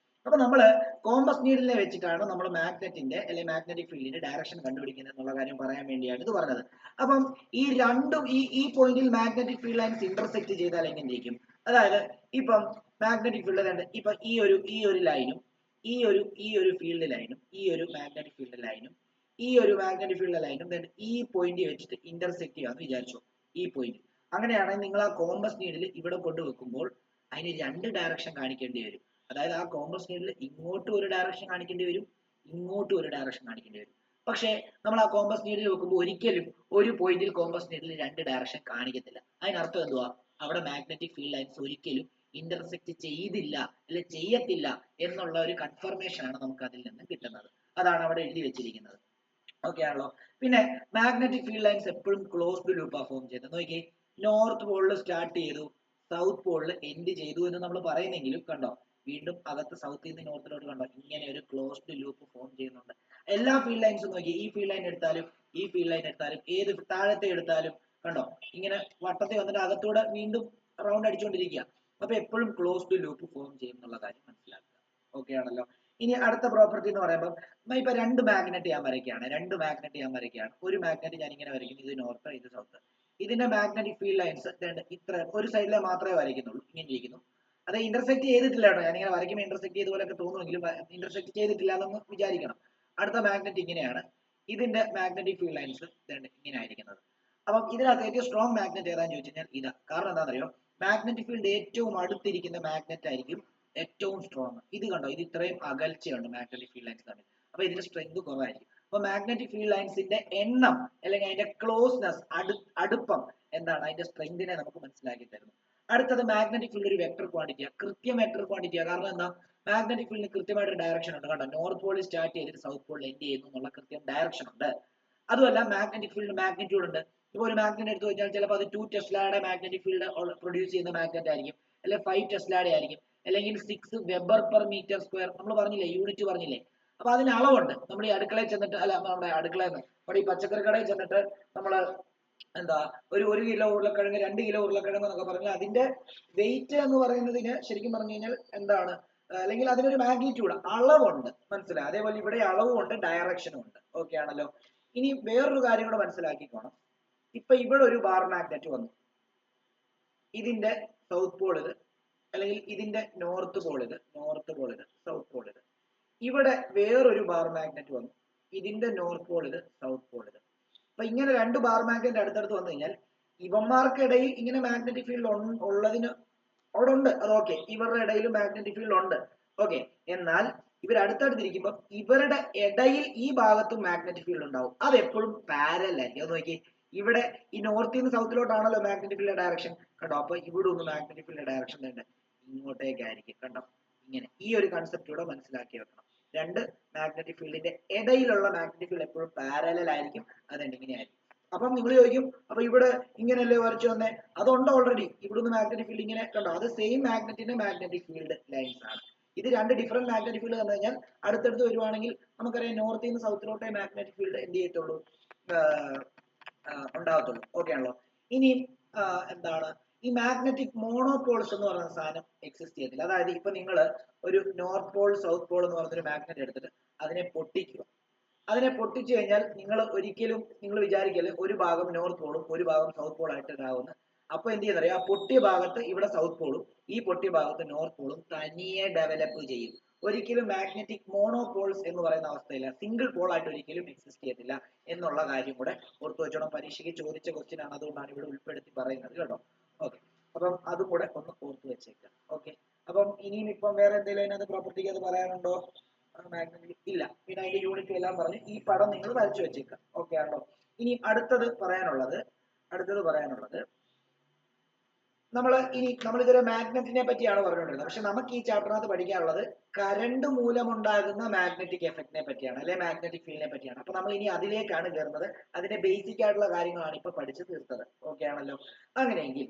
അപ്പൊ നമ്മള് കോമ്പസ് നീഡിലിനെ വെച്ചിട്ടാണ് നമ്മൾ മാഗ്നറ്റിന്റെ അല്ലെങ്കിൽ മാഗ്നറ്റിക് ഫീൽഡിന്റെ ഡയറക്ഷൻ കണ്ടുപിടിക്കുന്നത് എന്നുള്ള കാര്യം പറയാൻ വേണ്ടിയാണ് ഇത് പറഞ്ഞത്. അപ്പം ഈ രണ്ടും ഈ പോയിന്റിൽ മാഗ്നറ്റിക് ഫീൽഡ് ലൈൻസ് ഇന്റർസെക്ട് ചെയ്താൽ എങ്ങനെ ഇരിക്കും? അതായത് ഇപ്പം മാഗ്നറ്റിക് ഫീൽഡ് രണ്ട്, ഇപ്പൊ ഈ ഒരു ലൈനും ഈ ഒരു ഫീൽഡ് ലൈനും ഈ ഒരു മാഗ്നറ്റിക് ഫീൽഡ് ലൈനും ഈ ഒരു മാഗ്നറ്റിക് ഫീൽഡ് ലൈനും ഈ പോയിന്റ് വെച്ചിട്ട് ഇന്റർസെക്ട് ചെയ്യാന്ന് വിചാരിച്ചു. ഈ പോയിന്റ് അങ്ങനെയാണെങ്കിൽ നിങ്ങൾ ആ കോമ്പസ് നീഡിൽ ഇവിടെ കൊണ്ടുവെക്കുമ്പോൾ അതിന് രണ്ട് ഡയറക്ഷൻ കാണിക്കേണ്ടി വരും. അതായത് ആ കോമ്പസ് നീഡിൽ ഇങ്ങോട്ടും ഒരു ഡയറക്ഷൻ കാണിക്കേണ്ടി വരും, ഇങ്ങോട്ടും ഒരു ഡയറക്ഷൻ കാണിക്കേണ്ടി വരും. പക്ഷേ നമ്മൾ ആ കോമ്പസ് നീഡിൽ വെക്കുമ്പോൾ ഒരിക്കലും ഒരു പോയിന്റിൽ കോമ്പസ് നീഡിൽ രണ്ട് ഡയറക്ഷൻ കാണിക്കത്തില്ല. അതിനർത്ഥം എന്തുവാ? അവിടെ മാഗ്നറ്റിക് ഫീൽഡ് ലൈൻസ് ഒരിക്കലും ഇന്റർസെക്ട് ചെയ്തില്ല അല്ലെ ചെയ്യത്തില്ല എന്നുള്ള ഒരു കൺഫർമേഷൻ ആണ് നമുക്ക് അതിൽ നിന്ന് കിട്ടുന്നത്. അതാണ് അവിടെ എഴുതി വെച്ചിരിക്കുന്നത്. ഓക്കെ ആണല്ലോ. പിന്നെ മാഗ്നറ്റിക് ഫീൽഡ് ലൈൻസ് എപ്പോഴും ക്ലോസ്ഡ് ലൂപ്പാ ഫോം ചെയ്യുന്നത്. നോക്കിയേ, നോർത്ത് പോളിൽ സ്റ്റാർട്ട് ചെയ്തു, സൗത്ത് പോളിൽ എൻഡ് ചെയ്തു എന്ന് നമ്മൾ പറയുന്നെങ്കിലും കണ്ടോ, വീണ്ടും അകത്ത് സൗത്തിൽ നിന്ന് നോർത്തിലോട്ട് കണ്ടോ ഇങ്ങനെ ഒരു ക്ലോസ്ഡ് ലൂപ്പ് ഫോം ചെയ്യുന്നുണ്ട്. എല്ലാ ഫീൽഡ് ലൈൻസും നോക്കി, ഈ ഫീൽഡ് ലൈൻ എടുത്താലും ഈ ഫീൽഡ് ലൈൻ എടുത്താലും ഏത് താഴത്തെ എടുത്താലും കണ്ടോ ഇങ്ങനെ വട്ടത്തിൽ വന്നിട്ട് അകത്തൂടെ വീണ്ടും റൗണ്ട് അടിച്ചുകൊണ്ടിരിക്കുക. അപ്പൊ എപ്പോഴും ക്ലോസ്ഡ് ലൂപ്പ് ഫോം ചെയ്യും എന്നുള്ള കാര്യം മനസ്സിലാക്കുക. ഓക്കെ ആണല്ലോ. ഇനി അടുത്ത പ്രോപ്പർട്ടി എന്ന് പറയുമ്പോൾ ഇപ്പൊ രണ്ട് മാഗ്നറ്റ് ഞാൻ വരയ്ക്കുകയാണ്. ഒരു മാഗ്നറ്റ് ഞാൻ ഇങ്ങനെ വരയ്ക്കുന്നു, ഇത് നോർത്ത് ഇത് സൗത്ത്. ഇതിന്റെ മാഗ്നറ്റിക് ഫീൽഡ് ലൈൻസ് ഇത്ര ഒരു സൈഡിലെ മാത്രമേ വരയ്ക്കുന്നുള്ളൂ, ഇങ്ങനെ ഇരിക്കുന്നു. അത് ഇന്റർസെക്ട് ചെയ്തിട്ടില്ല കേട്ടോ. ഞാനിങ്ങനെ വരയ്ക്കുമ്പോൾ ഇന്റർസെക്ട് ചെയ്ത പോലെയൊക്കെ തോന്നുമെങ്കിലും ഇന്റർസെക്ട് ചെയ്തിട്ടില്ല എന്നൊന്ന് വിചാരിക്കണം. അടുത്ത മാഗ്നറ്റ് ഇങ്ങനെയാണ്. ഇതിന്റെ മാഗ്നറ്റിക് ഫീൽഡ് ലൈൻസ് ഇങ്ങനെ ആയിരിക്കുന്നത്. അപ്പം ഇതിനകത്ത് ഏറ്റവും സ്ട്രോങ് മാഗ്നറ്റ് ഏതാന്ന് ചോദിച്ചു കഴിഞ്ഞാൽ ഇതാ. കാരണം എന്താണെന്നറിയോ, മാഗ്നറ്റിക് ഫീൽഡ് ഏറ്റവും അടുത്തിരിക്കുന്ന മാഗ്നറ്റ് ആയിരിക്കും ഏറ്റവും സ്ട്രോങ്. ഇത് കണ്ടോ, ഇത് ഇത്രയും അകൽച്ചയുണ്ട് മാഗ്നറ്റിക് ഫീൽഡ് ലൈൻസ് തമ്മിൽ. അപ്പൊ ഇതിന്റെ സ്ട്രെങ്ത് കുറവായിരിക്കും. അപ്പൊ മാഗ്നറ്റിക് ഫീൽഡ് ലൈൻസിന്റെ എണ്ണം അല്ലെങ്കിൽ അതിന്റെ ക്ലോസ്നെസ്, അടുപ്പം എന്താണ് അതിന്റെ സ്ട്രെങ്തിനെ നമുക്ക് മനസ്സിലാക്കി തരുന്നു. അടുത്തത് മാഗ്നറ്റിക് ഫീൽഡ് ഒരു വെക്ടർ ക്വാണ്ടിറ്റിയാണ്, കൃത്യം വെക്ടർ ക്വാണ്ടിറ്റിയാണ്. കാരണം എന്താ, മാഗ്നറ്റിക് ഫീൽഡിന് കൃത്യമായിട്ട് ഡയറക്ഷൻ ഉണ്ട്. കണ്ടോ, നോർത്ത് പോളിൽ സ്റ്റാർട്ട് ചെയ്തിട്ട് സൗത്ത് പോളിൽ എൻഡ് ചെയ്യുന്നു എന്നുള്ള കൃത്യം ഡയറക്ഷൻ ഉണ്ട്. അതുമല്ല മാഗ്നറ്റിക് ഫീൽഡ് മാഗ്നിറ്റ്യൂഡ് ഉണ്ട്. ഇപ്പോൾ ഒരു മാഗ്നറ്റ് എടുത്തു കഴിഞ്ഞാൽ ചിലപ്പോൾ അത് 2 ടെസ്ലയുടെ മാഗ്നറ്റിക് ഫീൽഡ് പ്രൊഡ്യൂസ് ചെയ്യുന്ന മാഗ്നറ്റ് ആയിരിക്കും, അല്ലെങ്കിൽ 5 ടെസ്ലയുടെ ആയിരിക്കും, അല്ലെങ്കിൽ 6 വെബർ പെർ മീറ്റർ സ്ക്വയർ. നമ്മൾ പറഞ്ഞില്ലേ, യൂണിറ്റ് പറഞ്ഞില്ലേ. അപ്പൊ അതിന് അളവുണ്ട്. നമ്മൾ ഈ അടുക്കളയിൽ ചെന്നിട്ട്, അല്ല നമ്മുടെ അടുക്കളയിൽ നിന്ന് നമ്മുടെ ഈ പച്ചക്കറി കടയിൽ ചെന്നിട്ട് നമ്മൾ എന്താ ഒരു കിലോ ഉരുളക്കിഴങ്ങ്, 2 കിലോ ഉരുളക്കിഴങ്ങ് എന്നൊക്കെ പറഞ്ഞാൽ അതിന്റെ വെയിറ്റ് എന്ന് പറയുന്നതിന് ശരിക്കും പറഞ്ഞു കഴിഞ്ഞാൽ എന്താണ്, അല്ലെങ്കിൽ അതിനൊരു മാഗ്നിറ്റ്യൂഡ് അളവുണ്ട്, മനസ്സിലായി. അതേപോലെ ഇവിടെ അളവും ഉണ്ട്, ഡയറക്ഷനും ഉണ്ട്. ഓക്കെ ആണല്ലോ. ഇനി വേറൊരു കാര്യം കൂടെ മനസ്സിലാക്കിക്കോണം. ഇപ്പൊ ഇവിടെ ഒരു ബാർ മാഗ്നറ്റ് വന്നു, ഇതിന്റെ സൗത്ത് പോൾ ഇത്, അല്ലെങ്കിൽ ഇതിന്റെ നോർത്ത് പോൾ ഇത്, സൗത്ത് പോൾ ഇത്. ഇവിടെ വേറൊരു ബാർ മാഗ്നറ്റ് വന്നു, ഇതിന്റെ നോർത്ത് പോൾ ഇത്, സൗത്ത് പോൾ ഇത്. അപ്പൊ ഇങ്ങനെ 2 ബാർ മാഗ്നറ്റ് അടുത്തടുത്ത് വന്നു കഴിഞ്ഞാൽ ഇവന്മാർക്കിടയിൽ ഇങ്ങനെ മാഗ്നറ്റിക് ഫീൽഡ് ഉള്ളതിന് അവിടെ ഉണ്ട്, അത് ഓക്കെ. ഇവരുടെ ഇടയിൽ മാഗ്നറ്റിക് ഫീൽഡ് ഉണ്ട്, ഓക്കെ. എന്നാൽ ഇവർ അടുത്തടുത്തിരിക്കുമ്പോൾ ഇവരുടെ ഇടയിൽ ഈ ഭാഗത്തും മാഗ്നറ്റിക് ഫീൽഡ് ഉണ്ടാവും. അത് എപ്പോഴും പാരലൽ ആയിരിക്കും. അത് നോക്കി, ഇവിടെ ഈ നോർത്തിൽ നിന്ന് സൗത്തിലോട്ടാണല്ലോ മാഗ്നറ്റിക് ഫീൽഡ് ഡയറക്ഷൻ, കണ്ടോ. അപ്പൊ ഇവിടെ ഒന്ന് മാഗ്നറ്റിക് ഫീൽഡ് ഡയറക്ഷൻ ഉണ്ട്, ഇങ്ങോട്ടേക്കായിരിക്കും, കണ്ടോ. ഇങ്ങനെ ഈ ഒരു കൺസെപ്റ്റ് കൂടെ മനസ്സിലാക്കി വെക്കണം. 2 മാഗ്നറ്റിക് ഫീൽഡിന്റെ ഇടയിലുള്ള മാഗ്നറ്റിക് ഫീൽഡ് എപ്പോഴും പാരലൽ ആയിരിക്കും, അതുകൊണ്ട് ഇങ്ങനെയായിരിക്കും. അപ്പം നിങ്ങൾ ചോദിക്കും, അപ്പൊ ഇവിടെ ഇങ്ങനെയല്ലേ വരച്ചു വന്നേ, അതുണ്ട് ഓൾറെഡി. ഇവിടുന്ന് മാഗ്നറ്റിക് ഫീൽഡ് ഇങ്ങനെ കണ്ടോ, അത് സെയിം മാഗ്നറ്റിന്റെ മാഗ്നറ്റിക് ഫീൽഡ് ലൈൻസ് ആണ്. ഇത് 2 ഡിഫറെന്റ് മാഗ്നറ്റിക് ഫീൽഡ് തന്നു കഴിഞ്ഞാൽ അടുത്തടുത്ത് വരുവാണെങ്കിൽ നമുക്കറിയാം നോർത്തിൽ നിന്ന് സൗത്തിലോട്ടേ മാഗ്നറ്റിക് ഫീൽഡ് എന്ത് ചെയ്യത്തുള്ളൂ, ഉണ്ടാകത്തുള്ളൂ. ഓക്കെ ആണല്ലോ. ഇനി എന്താണ് ഈ മാഗ്നറ്റിക് മോണോപോൾസ് എന്ന് പറയുന്ന സാധനം എക്സിസ്റ്റ് ചെയ്യത്തില്ല. അതായത് ഇപ്പൊ നിങ്ങൾ ഒരു നോർത്ത് പോൾ സൗത്ത് പോൾ എന്ന് പറഞ്ഞൊരു മാഗ്നറ്റ് എടുത്തിട്ട് അതിനെ പൊട്ടിക്കുക. അതിനെ പൊട്ടിച്ചു കഴിഞ്ഞാൽ നിങ്ങൾ വിചാരിക്കല് ഒരു ഭാഗം നോർത്ത് പോളും ഒരു ഭാഗം സൗത്ത് പോൾ ആയിട്ട് ഇതാവുന്നു. അപ്പൊ എന്ത് ചെയ്യുന്നറിയാം, ആ പൊട്ടിയ ഭാഗത്ത് ഇവിടെ സൗത്ത് പോളും ഈ പൊട്ടിയ ഭാഗത്ത് നോർത്ത് പോളും തനിയെ ഡെവലപ്പ് ചെയ്യും. ഒരിക്കലും മാഗ്നറ്റിക് മോണോപോൾസ് എന്ന് പറയുന്ന അവസ്ഥയില്ല, സിംഗിൾ പോൾ ആയിട്ട് ഒരിക്കലും എക്സിസ്റ്റ് ചെയ്യത്തില്ല എന്നുള്ള കാര്യം കൂടെ ഓർത്തു വെച്ചോണം. പരീക്ഷയ്ക്ക് ചോദിച്ച ക്വസ്റ്റ്യൻ ആണ്, അതുകൊണ്ടാണ് ഇവിടെ ഉൾപ്പെടുത്തി പറയുന്നത് കേട്ടോ. ഓക്കെ, അപ്പം അതും കൂടെ ഒന്ന് ഓർത്തു വെച്ചേക്കാം. ഓക്കെ, അപ്പം ഇനിയും ഇപ്പം വേറെ എന്തെങ്കിലും അതിനകത്ത് പ്രോപ്പർട്ടിക്ക് അത് പറയാനുണ്ടോ? മാഗ്നറ്റിക് ഇല്ല. പിന്നെ അതിന്റെ യൂണിറ്റ് എല്ലാം പറഞ്ഞ് ഈ പടം നിങ്ങൾ വരച്ചു വെച്ചേക്കാം. ഓക്കെ ആണല്ലോ. ഇനി അടുത്തത് പറയാനുള്ളത് നമ്മൾ ഇതൊരു മാഗ്നറ്റിനെ പറ്റിയാണ് പറഞ്ഞുകൊണ്ടിരുന്നത്. പക്ഷെ നമുക്ക് ഈ ചാപ്റ്ററിനകത്ത് പഠിക്കാനുള്ളത് കറണ്ട് മൂലമുണ്ടാകുന്ന മാഗ്നറ്റിക് എഫക്റ്റിനെ പറ്റിയാണ്, അല്ലെ മാഗ്നറ്റിക് ഫീൽഡിനെ പറ്റിയാണ്. അപ്പൊ നമ്മൾ ഇനി അതിലേക്കാണ് കയറുന്നത്. അതിന്റെ ബേസിക് ആയിട്ടുള്ള കാര്യങ്ങളാണ് ഇപ്പൊ പഠിച്ചു തീർത്തത്. ഓക്കെ ആണല്ലോ. അങ്ങനെയെങ്കിൽ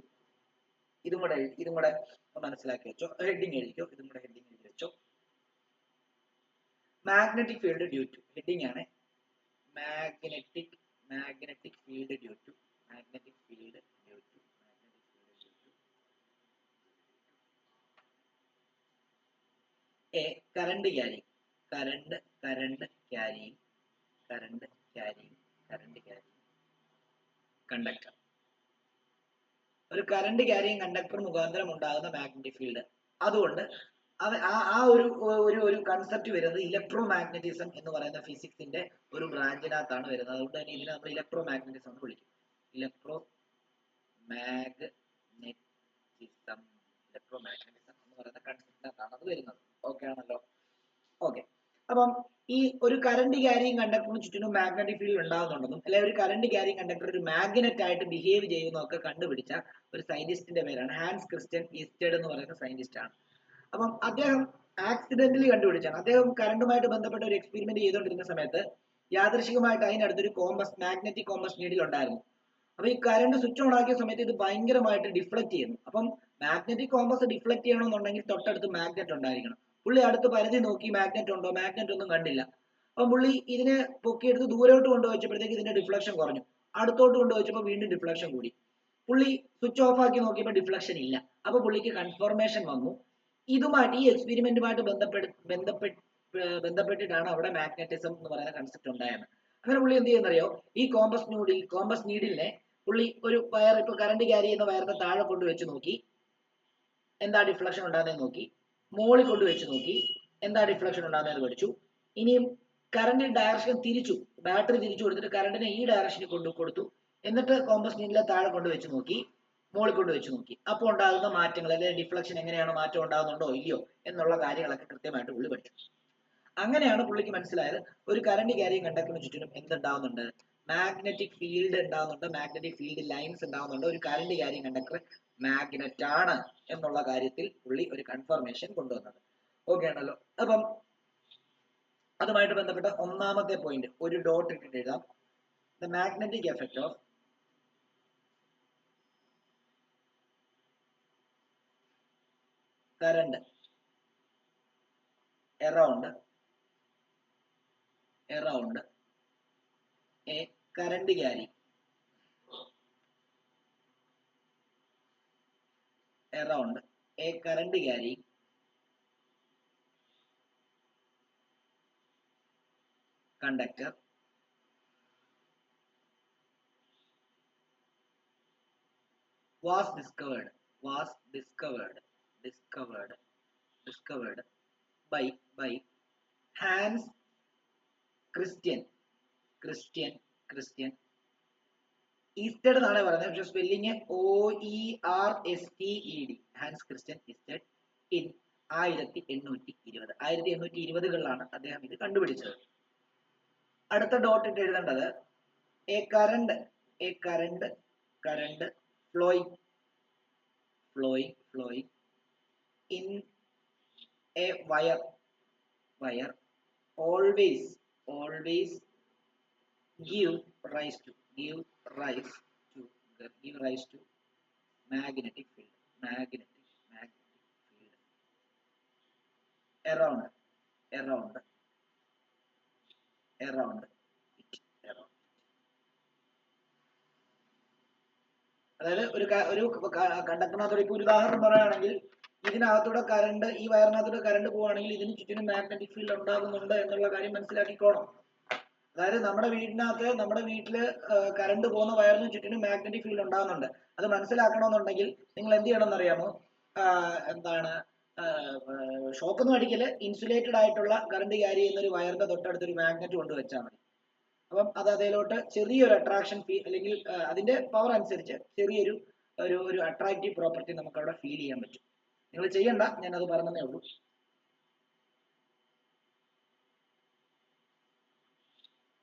ഇതും കൂടെ മനസ്സിലാക്കി വെച്ചോ, ഹെഡിങ് എഴുതിക്കോ, ഇതും കൂടെ ഹെഡിങ് എഴുതി വെച്ചോ. Magnetic field due to, heading ആണ് magnetic field due to A current carrying conductor. ഒരു കറണ്ട് ക്യാരിയിങ് കണ്ടക്ടർ മുഖാന്തരം ഉണ്ടാകുന്ന മാഗ്നറ്റിക് ഫീൽഡ്. അതുകൊണ്ട് ഒരു കൺസെപ്റ്റ് വരുന്നത് ഇലക്ട്രോ മാഗ്നറ്റിസം എന്ന് പറയുന്ന ഫിസിക്സിന്റെ ഒരു ബ്രാഞ്ചിനകത്താണ് വരുന്നത്. അതുകൊണ്ട് തന്നെ ഇതിനെ നമ്മൾ ഇലക്ട്രോ മാഗ്നറ്റിസം എന്ന് വിളിക്കും. ഇലക്ട്രോ മാഗ്നറ്റിസം എന്ന് പറയുന്ന കൺസെപ്റ്റിനകത്താണ് അത് വരുന്നത്. ഓക്കെ ആണല്ലോ. ഓക്കെ, അപ്പം ഈ ഒരു കറണ്ട് ക്യാരിയിങ് കണ്ടക്ടറിന് ചുറ്റിനും മാഗ്നറ്റിക് ഫീൽഡ് ഉണ്ടാകുന്നുണ്ടെന്നും, അല്ലെങ്കിൽ ഒരു കറണ്ട് ക്യാരിയിങ് കണ്ടക്ടർ ഒരു മാഗ്നറ്റ് ആയിട്ട് ബിഹേവ് ചെയ്യുന്നതൊക്കെ കണ്ടുപിടിച്ച ഒരു സയന്റിസ്റ്റിന്റെ പേരാണ് ഹാൻസ് ക്രിസ്റ്റ്യൻ ഈസ്റ്റഡ് എന്ന് പറയുന്ന സയന്റിസ്റ്റ് ആണ്. അപ്പം അദ്ദേഹം ആക്സിഡന്റലി കണ്ടുപിടിച്ചാണ്. അദ്ദേഹം കറണ്ടുമായിട്ട് ബന്ധപ്പെട്ട ഒരു എക്സ്പെരിമെന്റ് ചെയ്തുകൊണ്ടിരുന്ന സമയത്ത് യാദൃശികമായിട്ട് അതിനടുത്തൊരു മാഗ്നറ്റിക് കോമ്പസ് നീഡിൽ ഉണ്ടായിരുന്നു. അപ്പൊ ഈ കറണ്ട് സ്വിച്ച് ഓൺ ആക്കിയ സമയത്ത് ഇത് ഭയങ്കരമായിട്ട് ഡിഫ്ലക്ട് ചെയ്യുന്നു. അപ്പം മാഗ്നറ്റിക് കോമ്പസ് ഡിഫ്ലക്ട് ചെയ്യണമെന്നുണ്ടെങ്കിൽ തൊട്ടടുത്ത് മാഗ്നറ്റ് ഉണ്ടായിരിക്കണം. പുള്ളി അടുത്ത് പരിധി നോക്കി, മാഗ്നറ്റ് ഉണ്ടോ, മാഗ്നറ്റ് ഒന്നും കണ്ടില്ല. അപ്പം പുള്ളി ഇതിനെ പൊക്കിയെടുത്ത് ദൂരോട്ട് കൊണ്ടുവച്ചപ്പോഴത്തേക്ക് ഇതിന്റെ ഡിഫ്ലക്ഷൻ കുറഞ്ഞു. അടുത്തോട്ട് കൊണ്ടുവച്ചപ്പോൾ വീണ്ടും ഡിഫ്ലക്ഷൻ കൂടി. പുള്ളി സ്വിച്ച് ഓഫ് ആക്കി നോക്കിയപ്പോൾ ഡിഫ്ലക്ഷൻ ഇല്ല. അപ്പൊ പുള്ളിക്ക് കൺഫർമേഷൻ വന്നു. ഇതുമായിട്ട് ഈ എക്സ്പെരിമെന്റുമായിട്ട് ബന്ധപ്പെട്ടിട്ടാണ് അവിടെ മാഗ്നറ്റിസം എന്ന് പറയുന്ന കൺസെപ്റ്റ് ഉണ്ടായത്. അങ്ങനെ പുള്ളി എന്ത് ചെയ്യുന്നറിയോ, ഈ കോമ്പസ് നീഡിലിനെ പുള്ളി ഒരു വയർ, ഇപ്പൊ കറണ്ട് ക്യാരി ചെയ്യുന്ന വയറിന്റെ താഴെ കൊണ്ട് വെച്ച് നോക്കി, എന്താ ഡിഫ്ലക്ഷൻ ഉണ്ടാകുന്നതെന്ന് നോക്കി. മോളിൽ കൊണ്ട് വെച്ച് നോക്കി, എന്താ ഡിഫ്ലക്ഷൻ ഉണ്ടാകുന്നതെന്ന് പഠിച്ചു. ഇനിയും കറണ്ട് ഡയറക്ഷൻ തിരിച്ചു, ബാറ്ററി തിരിച്ചു കൊടുത്തിട്ട് കറണ്ടിനെ ഈ ഡയറക്ഷനിൽ കൊടുത്തു. എന്നിട്ട് കോമ്പസ് നീഡിലെ താഴെ കൊണ്ട് വെച്ച് നോക്കി, മുകളിൽ കൊണ്ട് വെച്ച് നോക്കി. അപ്പോൾ ഉണ്ടാകുന്ന മാറ്റങ്ങൾ അല്ലെങ്കിൽ ഡിഫ്ലക്ഷൻ എങ്ങനെയാണ്, മാറ്റം ഉണ്ടാകുന്നുണ്ടോ ഇല്ലയോ എന്നുള്ള കാര്യങ്ങളൊക്കെ കൃത്യമായിട്ട് പുള്ളി പഠിച്ചു. അങ്ങനെയാണ് പുള്ളിക്ക് മനസ്സിലായത് ഒരു കറണ്ട് ക്യാരിയിങ് കണ്ടക്ടറിന് ചുറ്റിനും എന്തുണ്ടാവുന്നുണ്ട്, മാഗ്നറ്റിക് ഫീൽഡ് ഉണ്ടാവുന്നുണ്ട്, മാഗ്നറ്റിക് ഫീൽഡ് ലൈൻസ് ഉണ്ടാവുന്നുണ്ട്. ഒരു കറണ്ട് ക്യാരിയിങ് കണ്ടക്ടർ മാഗ്നറ്റ് ആണ് എന്നുള്ള കാര്യത്തിൽ പുള്ളി ഒരു കൺഫർമേഷൻ കൊണ്ടുവന്നത്. ഓക്കെ ആണല്ലോ. അപ്പം അതുമായിട്ട് ബന്ധപ്പെട്ട ഒന്നാമത്തെ പോയിന്റ് ഒരു ഡോട്ട് ഇട്ടിട്ട് എഴുതാം. The magnetic effect of current around a current carrying around a current carrying conductor was discovered by Hans Christian Oersted എന്നാണ് പറയുന്നത്, പക്ഷെ spelling OERSTED, Hans Christian Oersted in 1820കളിലാണ് അദ്ദേഹം ഇത് കണ്ടുപിടിച്ചത്. അടുത്ത ഡോട്ട് ഇട്ട് എഴുതേണ്ടത് a current flowing in a wire always give rise to magnetic field around it. അതായത് ഒരു കണ്ടക്ടറിനകത്തോടെ ഇപ്പൊ ഒരു ഉദാഹരണം പറയുകയാണെങ്കിൽ, ഇതിനകത്തൂടെ കറണ്ട്, ഈ വയറിനകത്തൂടെ കറണ്ട് പോവുകയാണെങ്കിൽ ഇതിന് ചുറ്റിനും മാഗ്നറ്റിക് ഫീൽഡ് ഉണ്ടാകുന്നുണ്ട് എന്നുള്ള കാര്യം മനസ്സിലാക്കിക്കോണം. അതായത് നമ്മുടെ വീട്ടില് കറണ്ട് പോകുന്ന വയറിന് ചുറ്റിനും മാഗ്നറ്റിക് ഫീൽഡ് ഉണ്ടാകുന്നുണ്ട്. അത് മനസ്സിലാക്കണമെന്നുണ്ടെങ്കിൽ നിങ്ങൾ എന്ത് ചെയ്യണം എന്നറിയാമോ? എന്താണ് ഷോക്കൊന്നും അടിക്കല്, ഇൻസുലേറ്റഡ് ആയിട്ടുള്ള കറണ്ട് ക്യാരി ചെയ്യുന്ന ഒരു വയറിന്റെ തൊട്ടടുത്തൊരു മാഗ്നറ്റ് കൊണ്ട് വെച്ചാൽ മതി. അപ്പം അത് അതിലോട്ട് ചെറിയൊരു അട്രാക്ഷൻ അല്ലെങ്കിൽ അതിന്റെ പവർ അനുസരിച്ച് ചെറിയൊരു ഒരു അട്രാക്റ്റീവ് പ്രോപ്പർട്ടി നമുക്ക് അവിടെ ഫീൽ ചെയ്യാൻ പറ്റും. നിങ്ങൾ ചെയ്യണ്ട, ഞാൻ അത് പറഞ്ഞതേ ഉള്ളൂ.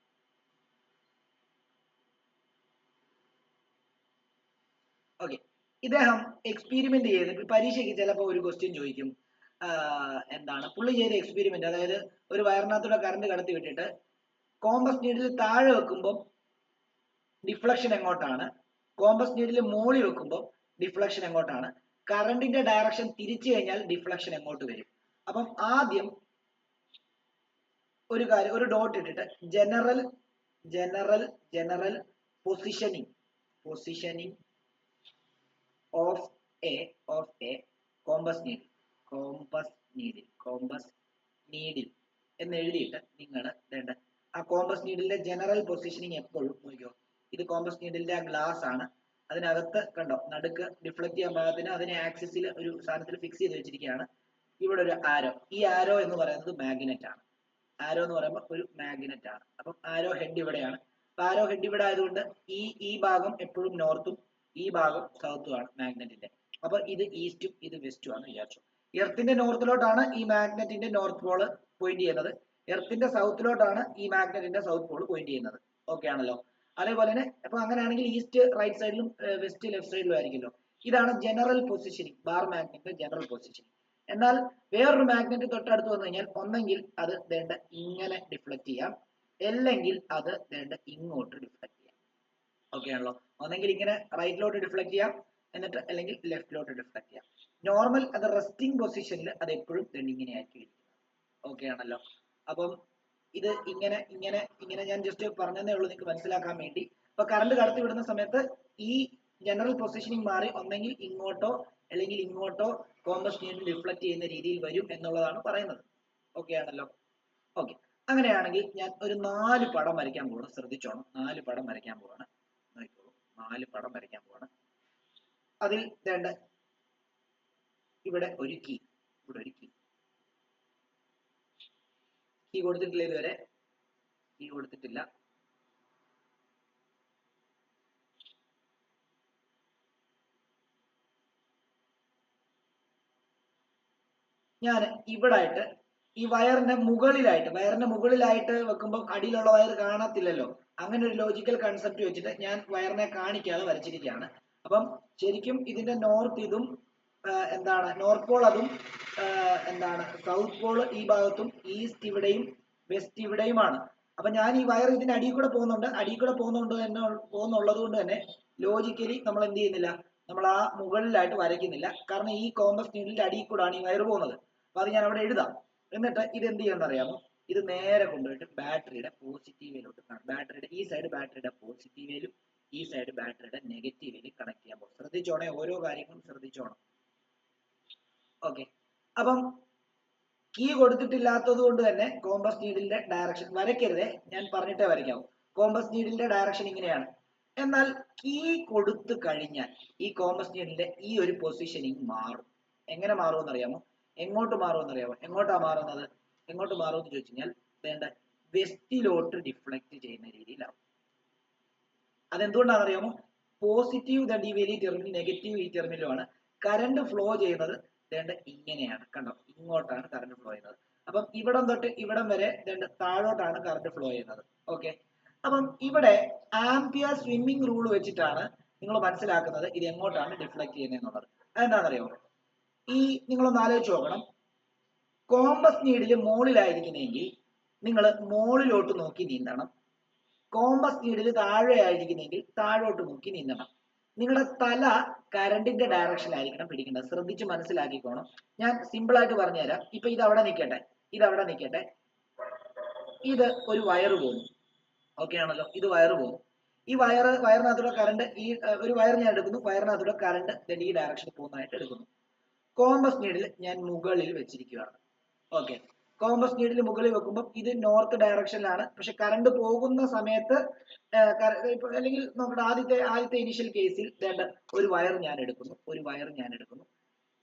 ഓക്കെ, ഇദ്ദേഹം എക്സ്പെരിമെന്റ് ചെയ്ത് പരീക്ഷയ്ക്ക് ചിലപ്പോൾ ഒരു ക്വസ്റ്റ്യൻ ചോദിക്കും. എന്താണ് പുള്ളി ചെയ്ത എക്സ്പെരിമെന്റ്, അതായത് ഒരു വയറിനകത്തൂടെ കറണ്ട് കടത്തി വിട്ടിട്ട് കോമ്പസ് നീഡിൽ താഴെ വെക്കുമ്പോൾ ഡിഫ്ലക്ഷൻ എങ്ങോട്ടാണ്, കോമ്പസ് നീഡിൽ മോളി വെക്കുമ്പോൾ ഡിഫ്ലക്ഷൻ എങ്ങോട്ടാണ്, കറണ്ടിന്റെ ഡയറക്ഷൻ തിരിച്ചു കഴിഞ്ഞാൽ ഡിഫ്ലക്ഷൻ എങ്ങോട്ട് വരും. അപ്പം ആദ്യം ഒരു കാര്യം, ഒരു ഡോട്ട് ഇട്ടിട്ട് general positioning of A compass needle എന്ന് എഴുതിയിട്ട് നിങ്ങൾ വേണ്ട ആ കോമ്പസ് നീഡിലിന്റെ ജനറൽ പൊസിഷനിങ് എപ്പോഴും നോക്കിയോ. ഇത് കോമ്പസ് നീഡിലിന്റെ ആ ഗ്ലാസ് ആണ്, അതിനകത്ത് കണ്ടോ നടുക്ക് ഡിഫ്ലക്ട് ചെയ്യാൻ പാകത്തിന് അതിനെ ആക്സിസിൽ ഒരു സാധനത്തിൽ ഫിക്സ് ചെയ്ത് വെച്ചിരിക്കുകയാണ്. ഇവിടെ ഒരു ആരോ, ഈ ആരോ എന്ന് പറയുന്നത് മാഗ്നറ്റ് ആണ്. ആരോ എന്ന് പറയുമ്പോൾ ഒരു മാഗ്നറ്റ് ആണ്. അപ്പം ആരോ ഹെഡ് ഇവിടെയാണ്. അപ്പൊ ആരോ ഹെഡ് ഇവിടെ ആയതുകൊണ്ട് ഈ ഭാഗം എപ്പോഴും നോർത്തും ഈ ഭാഗം സൗത്തും ആണ് മാഗ്നറ്റിന്റെ. അപ്പൊ ഇത് ഈസ്റ്റും ഇത് വെസ്റ്റും ആണ് വിചാരിച്ചു. എർത്തിന്റെ നോർത്തിലോട്ടാണ് ഈ മാഗ്നറ്റിന്റെ നോർത്ത് പോള് പോയിന്റ് ചെയ്യുന്നത്, എർത്തിന്റെ സൗത്തിലോട്ടാണ് ഈ മാഗ്നറ്റിന്റെ സൗത്ത് പോള് പോയിന്റ് ചെയ്യുന്നത്. ഓക്കെ ആണല്ലോ. അതേപോലെ തന്നെ അപ്പൊ അങ്ങനെയാണെങ്കിൽ ഈസ്റ്റ് റൈറ്റ് സൈഡിലും വെസ്റ്റ് ലെഫ്റ്റ് സൈഡിലും ആയിരിക്കുമല്ലോ. ഇതാണ് ജനറൽ പൊസിഷനിങ്, ബാർ മാഗ്നറ്റിന്റെ ജനറൽ പൊസിഷനിങ്. എന്നാൽ വേറൊരു മാഗ്നറ്റ് തൊട്ടടുത്ത് വന്നു കഴിഞ്ഞാൽ ഒന്നെങ്കിൽ അത് വേണ്ട ഇങ്ങനെ ഡിഫ്ലക്ട് ചെയ്യാം, അല്ലെങ്കിൽ അത് വേണ്ട ഇങ്ങോട്ട് ഡിഫ്ലക്ട് ചെയ്യാം. ഓക്കെ ആണല്ലോ. ഒന്നെങ്കിൽ ഇങ്ങനെ റൈറ്റിലോട്ട് ഡിഫ്ലക്ട് ചെയ്യാം, എന്നിട്ട് അല്ലെങ്കിൽ ലെഫ്റ്റിലോട്ട് ഡിഫ്ലക്ട് ചെയ്യാം. നോർമൽ അത് റെസ്റ്റിംഗ് പൊസിഷനിൽ അത് എപ്പോഴും ഇങ്ങനെ ആയിരിക്കും. ഓക്കെ ആണല്ലോ. അപ്പം ഇത് ഇങ്ങനെ ഞാൻ ജസ്റ്റ് പറഞ്ഞതേ ഉള്ളൂ നിങ്ങൾക്ക് മനസ്സിലാക്കാൻ വേണ്ടി. ഇപ്പൊ കറണ്ട് കടത്തി വിടുന്ന സമയത്ത് ഈ ജനറൽ പൊസിഷനിങ് മാറി ഒന്നെങ്കിൽ ഇങ്ങോട്ടോ അല്ലെങ്കിൽ ഇങ്ങോട്ടോ കോമ്പസ് നീഡിൽ ഡിഫ്ലക്ട് ചെയ്യുന്ന രീതിയിൽ വരും എന്നുള്ളതാണ് പറയുന്നത്. ഓക്കെ ആണല്ലോ. ഓക്കെ, അങ്ങനെയാണെങ്കിൽ ഞാൻ ഒരു 4 പടം വരയ്ക്കാൻ പോവാണ്. ശ്രദ്ധിച്ചോണം, 4 പടം വരയ്ക്കാൻ പോവാണ്. നോക്കിക്കോളൂ, 4 പടം വരയ്ക്കാൻ പോവാണ്. അതിൽ വേണ്ട ഇവിടെ ഒരു കീ കൊടുത്തിട്ടില്ല, ഇതുവരെ കീ കൊടുത്തിട്ടില്ല. ഞാൻ ഇവിടെ ആയിട്ട് ഈ വയറിന്റെ മുകളിലായിട്ട് വെക്കുമ്പോൾ അടിയിലുള്ള വയർ കാണത്തില്ലല്ലോ. അങ്ങനെ ഒരു ലോജിക്കൽ കൺസെപ്റ്റ് വെച്ചിട്ട് ഞാൻ വയറിനെ കാണിക്കാതെ വരച്ചിരിക്കുകയാണ്. അപ്പം ശരിക്കും ഇതിന്റെ നോർത്ത് ഇതും എന്താണ് നോർത്ത് പോൾ അതും എന്താണ് സൗത്ത് പോൾ ഈ ഭാഗത്തും ഈസ്റ്റ് ഇവിടെയും വെസ്റ്റ് ഇവിടെയുമാണ്. അപ്പൊ ഞാൻ ഈ വയർ ഇതിന്റെ അടിയിൽ കൂടെ പോകുന്നുള്ളത് കൊണ്ട് തന്നെ ലോജിക്കലി നമ്മൾ എന്ത് ചെയ്യുന്നില്ല, നമ്മൾ ആ മുകളിലായിട്ട് വരയ്ക്കുന്നില്ല. കാരണം ഈ കോമ്പസ് നീഡിലിന്റെ അടിയിൽ കൂടാണ് ഈ വയർ പോകുന്നത്. അപ്പൊ അത് ഞാൻ അവിടെ എഴുതാം. എന്നിട്ട് ഇത് എന്ത് ചെയ്യുമെന്ന് അറിയാമോ? ഇത് നേരെ കൊണ്ടുപോയിട്ട് ബാറ്ററിയുടെ പോസിറ്റീവിലോട്ട്, ബാറ്ററിയുടെ ഈ സൈഡ് ബാറ്ററിയുടെ പോസിറ്റീവിലും ഈ സൈഡ് ബാറ്ററിയുടെ നെഗറ്റീവിലും കണക്ട് ചെയ്യാൻ പോകും. ശ്രദ്ധിച്ചോണേ, ഓരോ കാര്യങ്ങളും ശ്രദ്ധിച്ചോണം. ഓക്കെ, അപ്പം കീ കൊടുത്തിട്ടില്ലാത്തത് കൊണ്ട് തന്നെ കോമ്പസ് നീഡിലിന്റെ ഡയറക്ഷൻ വരയ്ക്കരുതേ, ഞാൻ പറഞ്ഞിട്ടേ വരയ്ക്കാവൂ. കോമ്പസ് നീഡിലിന്റെ ഡയറക്ഷൻ ഇങ്ങനെയാണ്. എന്നാൽ കീ കൊടുത്തു കഴിഞ്ഞാൽ ഈ കോമ്പസ് നീഡിലിന്റെ ഈ ഒരു പൊസിഷനിങ് മാറും. എങ്ങനെ മാറുമെന്ന് അറിയാമോ? എങ്ങോട്ട് മാറുമെന്ന് അറിയാമോ? എങ്ങോട്ടാ മാറുന്നത്? എങ്ങോട്ട് മാറുമെന്ന് ചോദിച്ചു കഴിഞ്ഞാൽ വേണ്ട വെസ്റ്റിലോട്ട് ഡിഫ്ലക്ട് ചെയ്യുന്ന രീതിയിലാവും. അതെന്തുകൊണ്ടാണെന്ന് അറിയാമോ? പോസിറ്റീവ് ദണ്ട് ഈ വലിയ ടെർമിനൽ, നെഗറ്റീവ് ഈ ടെർമിനലുമാണ്. കറണ്ട് ഫ്ലോ ചെയ്യുന്നത് വേണ്ട ഇങ്ങനെയാണ്, കണ്ടോ? ഇങ്ങോട്ടാണ് കറണ്ട് ഫ്ലോ ചെയ്യുന്നത്. അപ്പം ഇവിടം തൊട്ട് ഇവിടം വരെ താഴോട്ടാണ് കറണ്ട് ഫ്ലോ ചെയ്യുന്നത്. ഓക്കെ, അപ്പം ഇവിടെ ആംപിയർ സ്വിമ്മിംഗ് റൂൾ വെച്ചിട്ടാണ് നിങ്ങൾ മനസ്സിലാക്കുന്നത് ഇത് എങ്ങോട്ടാണ് ഡിഫ്ലക്ട് ചെയ്യുന്നത് എന്നുള്ളത്. അതെന്താണെന്നറിയാമോ? ഈ നിങ്ങളൊന്ന് ആലോചിച്ച് നോക്കണം. കോമ്പസ് നീഡിൽ മുകളിലായിരിക്കുന്നെങ്കിൽ നിങ്ങൾ മുകളിലോട്ട് നോക്കി നീന്തണം. കോമ്പസ് നീഡിൽ താഴെ ആയിരിക്കുന്നെങ്കിൽ താഴോട്ട് നോക്കി നീന്തണം. നിങ്ങളുടെ തല കറണ്ടിന്റെ ഡയറക്ഷനിലായിരിക്കണം പിടിക്കേണ്ടത്. ശ്രദ്ധിച്ച് മനസ്സിലാക്കിക്കോണം. ഞാൻ സിമ്പിൾ ആയിട്ട് പറഞ്ഞുതരാം. ഇപ്പൊ ഇതവിടെ നിൽക്കട്ടെ, ഇത് ഒരു വയറ് പോകുന്നു. ഓക്കെ ആണല്ലോ? ഇത് വയറ് പോകുന്നു. ഈ വയറിനകത്തൂടെ കറണ്ട്, ഈ ഒരു വയർ ഞാൻ എടുക്കുന്നു, വയറിനകത്തൂടെ കറണ്ട് ഈ ഡയറക്ഷനിൽ പോകുന്നതായിട്ട് എടുക്കുന്നു. കോമ്പസ് നീഡിൽ ഞാൻ മുകളിൽ വെച്ചിരിക്കുകയാണ്. ഓക്കെ, കോമ്പസ് നീഡിൽ മുകളിൽ വെക്കുമ്പോൾ ഇത് നോർത്ത് ഡയറക്ഷനിലാണ്. പക്ഷെ കറണ്ട് പോകുന്ന സമയത്ത് അല്ലെങ്കിൽ നോക്കട്ടെ, ആദ്യത്തെ ഇനിഷ്യൽ കേസിൽ ഒരു വയർ ഞാൻ എടുക്കുന്നു.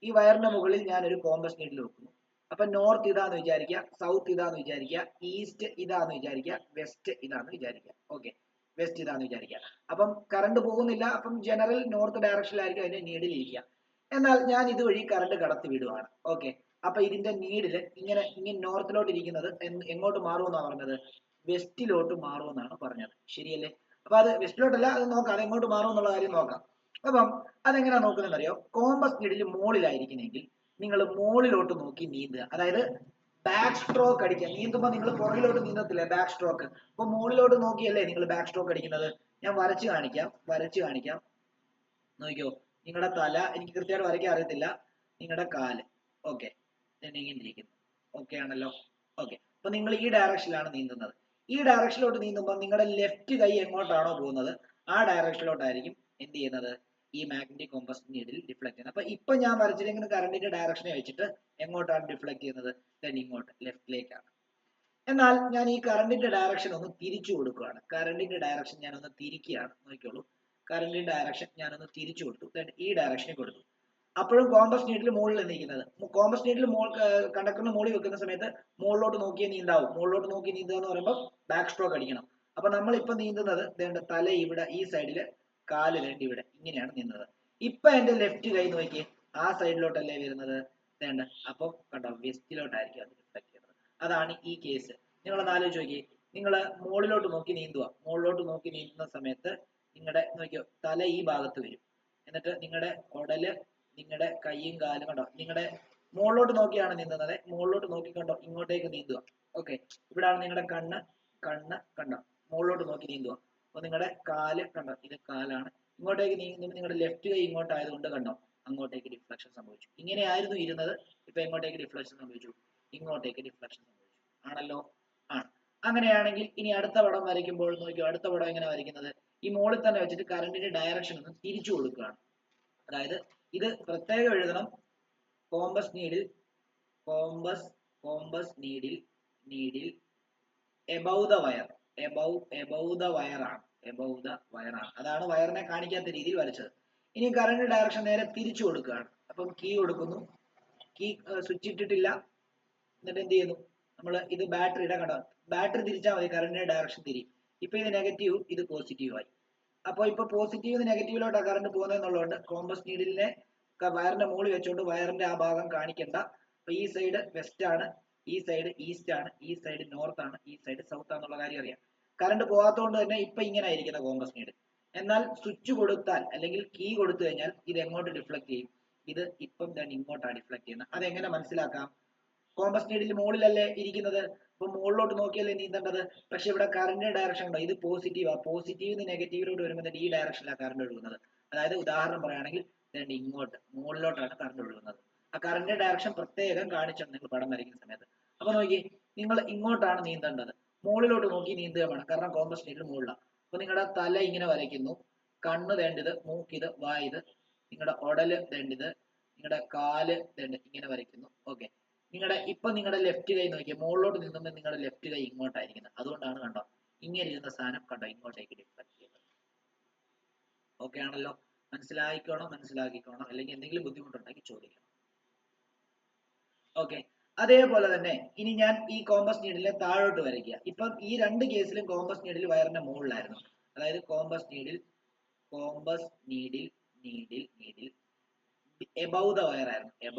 ഈ വയറിന്റെ മുകളിൽ ഞാൻ ഒരു കോമ്പസ് നീഡിൽ വെക്കുന്നു. അപ്പൊ നോർത്ത് ഇതാന്ന് വിചാരിക്കുക, സൗത്ത് ഇതാന്ന് വിചാരിക്കുക, ഈസ്റ്റ് ഇതാന്ന് വിചാരിക്കുക, വെസ്റ്റ് ഇതാന്ന് വിചാരിക്കുക. ഓക്കെ, വെസ്റ്റ് ഇതാന്ന് വിചാരിക്കുക. അപ്പം കറണ്ട് പോകുന്നില്ല. അപ്പം ജനറൽ നോർത്ത് ഡയറക്ഷനിലായിരിക്കും അതിന്റെ നീഡിൽ ഇരിക്കുക. എന്നാൽ ഞാൻ ഇതുവഴി കറണ്ട് കടത്തി വിടുവാണ്. ഓക്കെ, അപ്പൊ ഇതിന്റെ നീഡില് ഇങ്ങനെ നോർത്തിലോട്ട് ഇരിക്കുന്നത് എങ്ങോട്ട് മാറുമെന്നാണ് പറഞ്ഞത്? വെസ്റ്റിലോട്ട് മാറുമെന്നാണ് പറഞ്ഞത്. ശരിയല്ലേ? അപ്പൊ അത് വെസ്റ്റിലോട്ടല്ല, അത് നോക്കാം, അത് എങ്ങോട്ട് മാറും എന്നുള്ള കാര്യം നോക്കാം. അപ്പം അതെങ്ങനെയാ നോക്കുന്നത് അറിയോ? കോമ്പസ് നീഡിൽ മുകളിലായിരിക്കുന്നെങ്കിൽ നിങ്ങൾ മുകളിലോട്ട് നോക്കി നീന്തുക. അതായത് ബാക്ക് സ്ട്രോക്ക് അടിക്കുക. നീന്തുമ്പോൾ നിങ്ങൾ പുറകിലോട്ട് നീന്തത്തില്ലേ, ബാക്ക് സ്ട്രോക്ക്. അപ്പൊ മുകളിലോട്ട് നോക്കിയല്ലേ നിങ്ങൾ ബാക്ക് സ്ട്രോക്ക് അടിക്കുന്നത്. ഞാൻ വരച്ചു കാണിക്കാം. നോക്കിയോ, നിങ്ങളുടെ തല എനിക്ക് കൃത്യമായിട്ട് വരയ്ക്കാൻ അറിയത്തില്ല, നിങ്ങളുടെ കാല്. ഓക്കെ, ഇരിക്കുന്നു. ഓക്കെ ആണല്ലോ? ഓക്കെ, അപ്പൊ നിങ്ങൾ ഈ ഡയറക്ഷനിലാണ് നീന്തുന്നത്. ഈ ഡയറക്ഷനിലോട്ട് നീന്തുമ്പോൾ നിങ്ങളുടെ ലെഫ്റ്റ് കൈ എങ്ങോട്ടാണോ പോകുന്നത് ആ ഡയറക്ഷനിലോട്ടായിരിക്കും എന്ത് ചെയ്യുന്നത്? ഈ മാഗ്നറ്റിക് കോമ്പസ് നീഡിൽ ഡിഫ്ലക്ട് ചെയ്യുന്നത്. അപ്പൊ ഇപ്പൊ ഞാൻ വരച്ചിരിക്കുന്ന കറണ്ടിന്റെ ഡയറക്ഷനെ വെച്ചിട്ട് എങ്ങോട്ടാണ് ഡിഫ്ലക്ട് ചെയ്യുന്നത്? ഇങ്ങോട്ട്, ലെഫ്റ്റിലേക്കാണ്. എന്നാൽ ഞാൻ ഈ കറണ്ടിന്റെ ഡയറക്ഷൻ ഒന്ന് തിരിച്ചു കൊടുക്കുകയാണ്. കറണ്ടിന്റെ ഡയറക്ഷൻ ഞാൻ ഒന്ന് തിരിക്കുകയാണ്. നോക്കിക്കോളൂ, കറണ്ടിന്റെ ഡയറക്ഷൻ ഞാൻ ഒന്ന് തിരിച്ചു കൊടുത്തു, ഈ ഡയറക്ഷനിൽ കൊടുത്തു. അപ്പോഴും കോമ്പസ് നീഡിൽ മുകളിൽ നിൽക്കുന്നത്. കോമ്പസ് നീഡിൽ കണ്ടക്ടറിന് മുകളിൽ വെക്കുന്ന സമയത്ത് മുകളിലോട്ട് നോക്കിയേ നീന്താവും. മുകളിലോട്ട് നോക്കി നീന്തുക എന്ന് പറയുമ്പോൾ ബാക്ക് സ്ട്രോക്ക് അടിക്കണം. അപ്പൊ നമ്മൾ ഇപ്പൊ നീന്തുന്നത് തല ഇവിടെ, ഈ സൈഡില്, കാല് ഇവിടെ, ഇങ്ങനെയാണ് നീന്തുന്നത്. ഇപ്പൊ എന്റെ ലെഫ്റ്റ് കൈ നോക്കിയേ, ആ സൈഡിലോട്ടല്ലേ വരുന്നത്. അപ്പൊ കണ്ടോ, വെസ്റ്റിലോട്ടായിരിക്കും അത് റിഫ്ലക്ട് ചെയ്യുന്നത്. അതാണ് ഈ കേസ്. നിങ്ങളൊന്ന് ആലോചിച്ച് നോക്കിയേ, നിങ്ങൾ മുകളിലോട്ട് നോക്കി നീന്തുന്ന സമയത്ത് നിങ്ങളുടെ നോക്കിയോ, തല ഈ ഭാഗത്ത് വരും. എന്നിട്ട് നിങ്ങളുടെ ഉടല്, നിങ്ങളുടെ കൈയും കാലും കണ്ടോ, നിങ്ങളുടെ മുകളിലോട്ട് നോക്കിയാണ് നീന്തുന്നത്. മുകളിലോട്ട് നോക്കിക്കണ്ടോ, ഇങ്ങോട്ടേക്ക് നീന്തുക. ഓക്കെ, ഇവിടാണ് നിങ്ങളുടെ കണ്ണ് കണ്ടോ, മുകളിലോട്ട് നോക്കി നീന്തുക. അപ്പൊ നിങ്ങളുടെ കാല് കണ്ടോ, ഇത് കാലാണ്. ഇങ്ങോട്ടേക്ക് നീങ്ങുമ്പോൾ നിങ്ങളുടെ ലെഫ്റ്റ് കൈ ഇങ്ങോട്ടായതുകൊണ്ട് കണ്ടോ, അങ്ങോട്ടേക്ക് ഡിഫ്ലക്ഷൻ സംഭവിച്ചു. ഇങ്ങനെയായിരുന്നു ഇരുന്നത്, ഇപ്പൊ എങ്ങോട്ടേക്ക് ഡിഫ്ലക്ഷൻ സംഭവിച്ചു? ഇങ്ങോട്ടേക്ക് ഡിഫ്ലക്ഷൻ സംഭവിച്ചു. ആണല്ലോ? ആണ്. അങ്ങനെയാണെങ്കിൽ ഇനി അടുത്ത പടം വരയ്ക്കുമ്പോൾ നോക്കിയോ, അടുത്ത പടം എങ്ങനെ വരയ്ക്കുന്നത്? ഈ മുകളിൽ തന്നെ വെച്ചിട്ട് കറണ്ടിന്റെ ഡയറക്ഷൻ ഒന്ന് തിരിച്ചു കൊടുക്കുകയാണ്. അതായത് ഇത് പ്രത്യേകം എഴുതണം. Compass needle above the wire, above the വയറാണ്. അതാണ് വയറിനെ കാണിക്കാത്ത രീതിയിൽ വരച്ചത്. ഇനി കറണ്ട് ഡയറക്ഷൻ നേരെ തിരിച്ചു കൊടുക്കുകയാണ്. അപ്പം കീ കൊടുക്കുന്നു, കീ സ്വിച്ച് ഇട്ടിട്ടില്ല. എന്നിട്ട് എന്ത് ചെയ്യുന്നു? നമ്മൾ ഇത് ബാറ്ററിയുടെ കണ്ടോ, ബാറ്ററി തിരിച്ചാൽ മതി, കറണ്ടിന്റെ ഡയറക്ഷൻ തിരിയും. ഇപ്പൊ ഇത് നെഗറ്റീവ്, ഇത് പോസിറ്റീവ് ആയി. അപ്പൊ ഇപ്പൊ പോസിറ്റീവ് നെഗറ്റീവിലോട്ടാണ് കറണ്ട് പോകുന്നതെന്നുള്ളതുകൊണ്ട് കോമ്പസ് നീഡിലിനെ വയറിന്റെ മുകളിൽ വെച്ചുകൊണ്ട് വയറിന്റെ ആ ഭാഗം കാണിക്കേണ്ട. അപ്പൊ ഈ സൈഡ് വെസ്റ്റ് ആണ്, ഈ സൈഡ് ഈസ്റ്റ് ആണ്, ഈ സൈഡ് നോർത്ത് ആണ്, ഈ സൈഡ് സൗത്ത് ആണെന്നുള്ള കാര്യം അറിയാം. കറണ്ട് പോകാത്തതുകൊണ്ട് തന്നെ ഇപ്പൊ ഇങ്ങനെ ആയിരിക്കുന്ന കോമ്പസ് നീഡിൽ. എന്നാൽ സ്വിച്ച് കൊടുത്താൽ അല്ലെങ്കിൽ കീ കൊടുത്തു കഴിഞ്ഞാൽ ഇത് എങ്ങോട്ട് ഡിഫ്ലക്ട് ചെയ്യും? ഇത് ഇപ്പം തന്നെ ഇങ്ങോട്ടാണ് ഡിഫ്ലക്ട് ചെയ്യുന്നത്. അതെങ്ങനെ മനസ്സിലാക്കാം? കോമ്പസ് നീഡിൽ മുകളിലല്ലേ ഇരിക്കുന്നത്, അപ്പൊ മുകളിലോട്ട് നോക്കിയല്ലേ നീന്തേണ്ടത്. പക്ഷെ ഇവിടെ കറന്റ് ഡയറക്ഷൻ ഉണ്ടോ? ഇത് പോസിറ്റീവാ, പോസിറ്റീവ് നെഗറ്റീവിലോട്ട് വരുമ്പോൾ ഈ ഡയറക്ഷനിലാണ് കറണ്ട് ഒഴുകുന്നത്. അതായത് ഉദാഹരണം പറയുകയാണെങ്കിൽ ഇങ്ങോട്ട് മുകളിലോട്ടാണ് കറണ്ട് ഒഴുകുന്നത്. ആ കറന്റ് ഡയറക്ഷൻ പ്രത്യേകം കാണിച്ചാണ് നിങ്ങൾ പടം വരയ്ക്കുന്ന സമയത്ത്. അപ്പൊ നോക്കി, നിങ്ങൾ ഇങ്ങോട്ടാണ് നീന്തേണ്ടത്, മുകളിലോട്ട് നോക്കി നീന്തുക വേണം, കാരണം കോമ്പസ് നീഡിൽ മുകളിലാണ്. അപ്പൊ നിങ്ങളുടെ തല ഇങ്ങനെ വരയ്ക്കുന്നു, കണ്ണ് തേണ്ടത്, മൂക്കിത്, വായത്, നിങ്ങളുടെ ഉടല് തേണ്ടത്, നിങ്ങളുടെ കാല് തേണ്ടത്, ഇങ്ങനെ വരയ്ക്കുന്നു. ഓക്കെ, നിങ്ങളുടെ ലെഫ്റ്റ് കൈ നോക്കിയാൽ മുകളിലോട്ട് നിന്നുമ്പോൾ നിങ്ങളുടെ ലെഫ്റ്റ് കൈ ഇങ്ങോട്ടായിരിക്കുന്നത്. അതുകൊണ്ടാണ് കണ്ടോ ഇങ്ങനെ ഇരുന്ന സാധനം കണ്ടോ ഇങ്ങോട്ടേക്ക് ഡിഫ്ലക്ട് ചെയ്യുന്നത്. ഓക്കെ ആണല്ലോ? മനസ്സിലാക്കിക്കോണം, അല്ലെങ്കിൽ എന്തെങ്കിലും ബുദ്ധിമുട്ടുണ്ടെങ്കിൽ ചോദിക്കണം. ഓക്കെ, അതേപോലെ തന്നെ ഇനി ഞാൻ ഈ കോമ്പസ് നീഡിലെ താഴോട്ട് വരയ്ക്കുക. ഇപ്പം ഈ രണ്ട് കേസിലും കോമ്പസ് നീഡിൽ വയറിന്റെ മുകളിലായിരുന്നു. അതായത് compass needle above the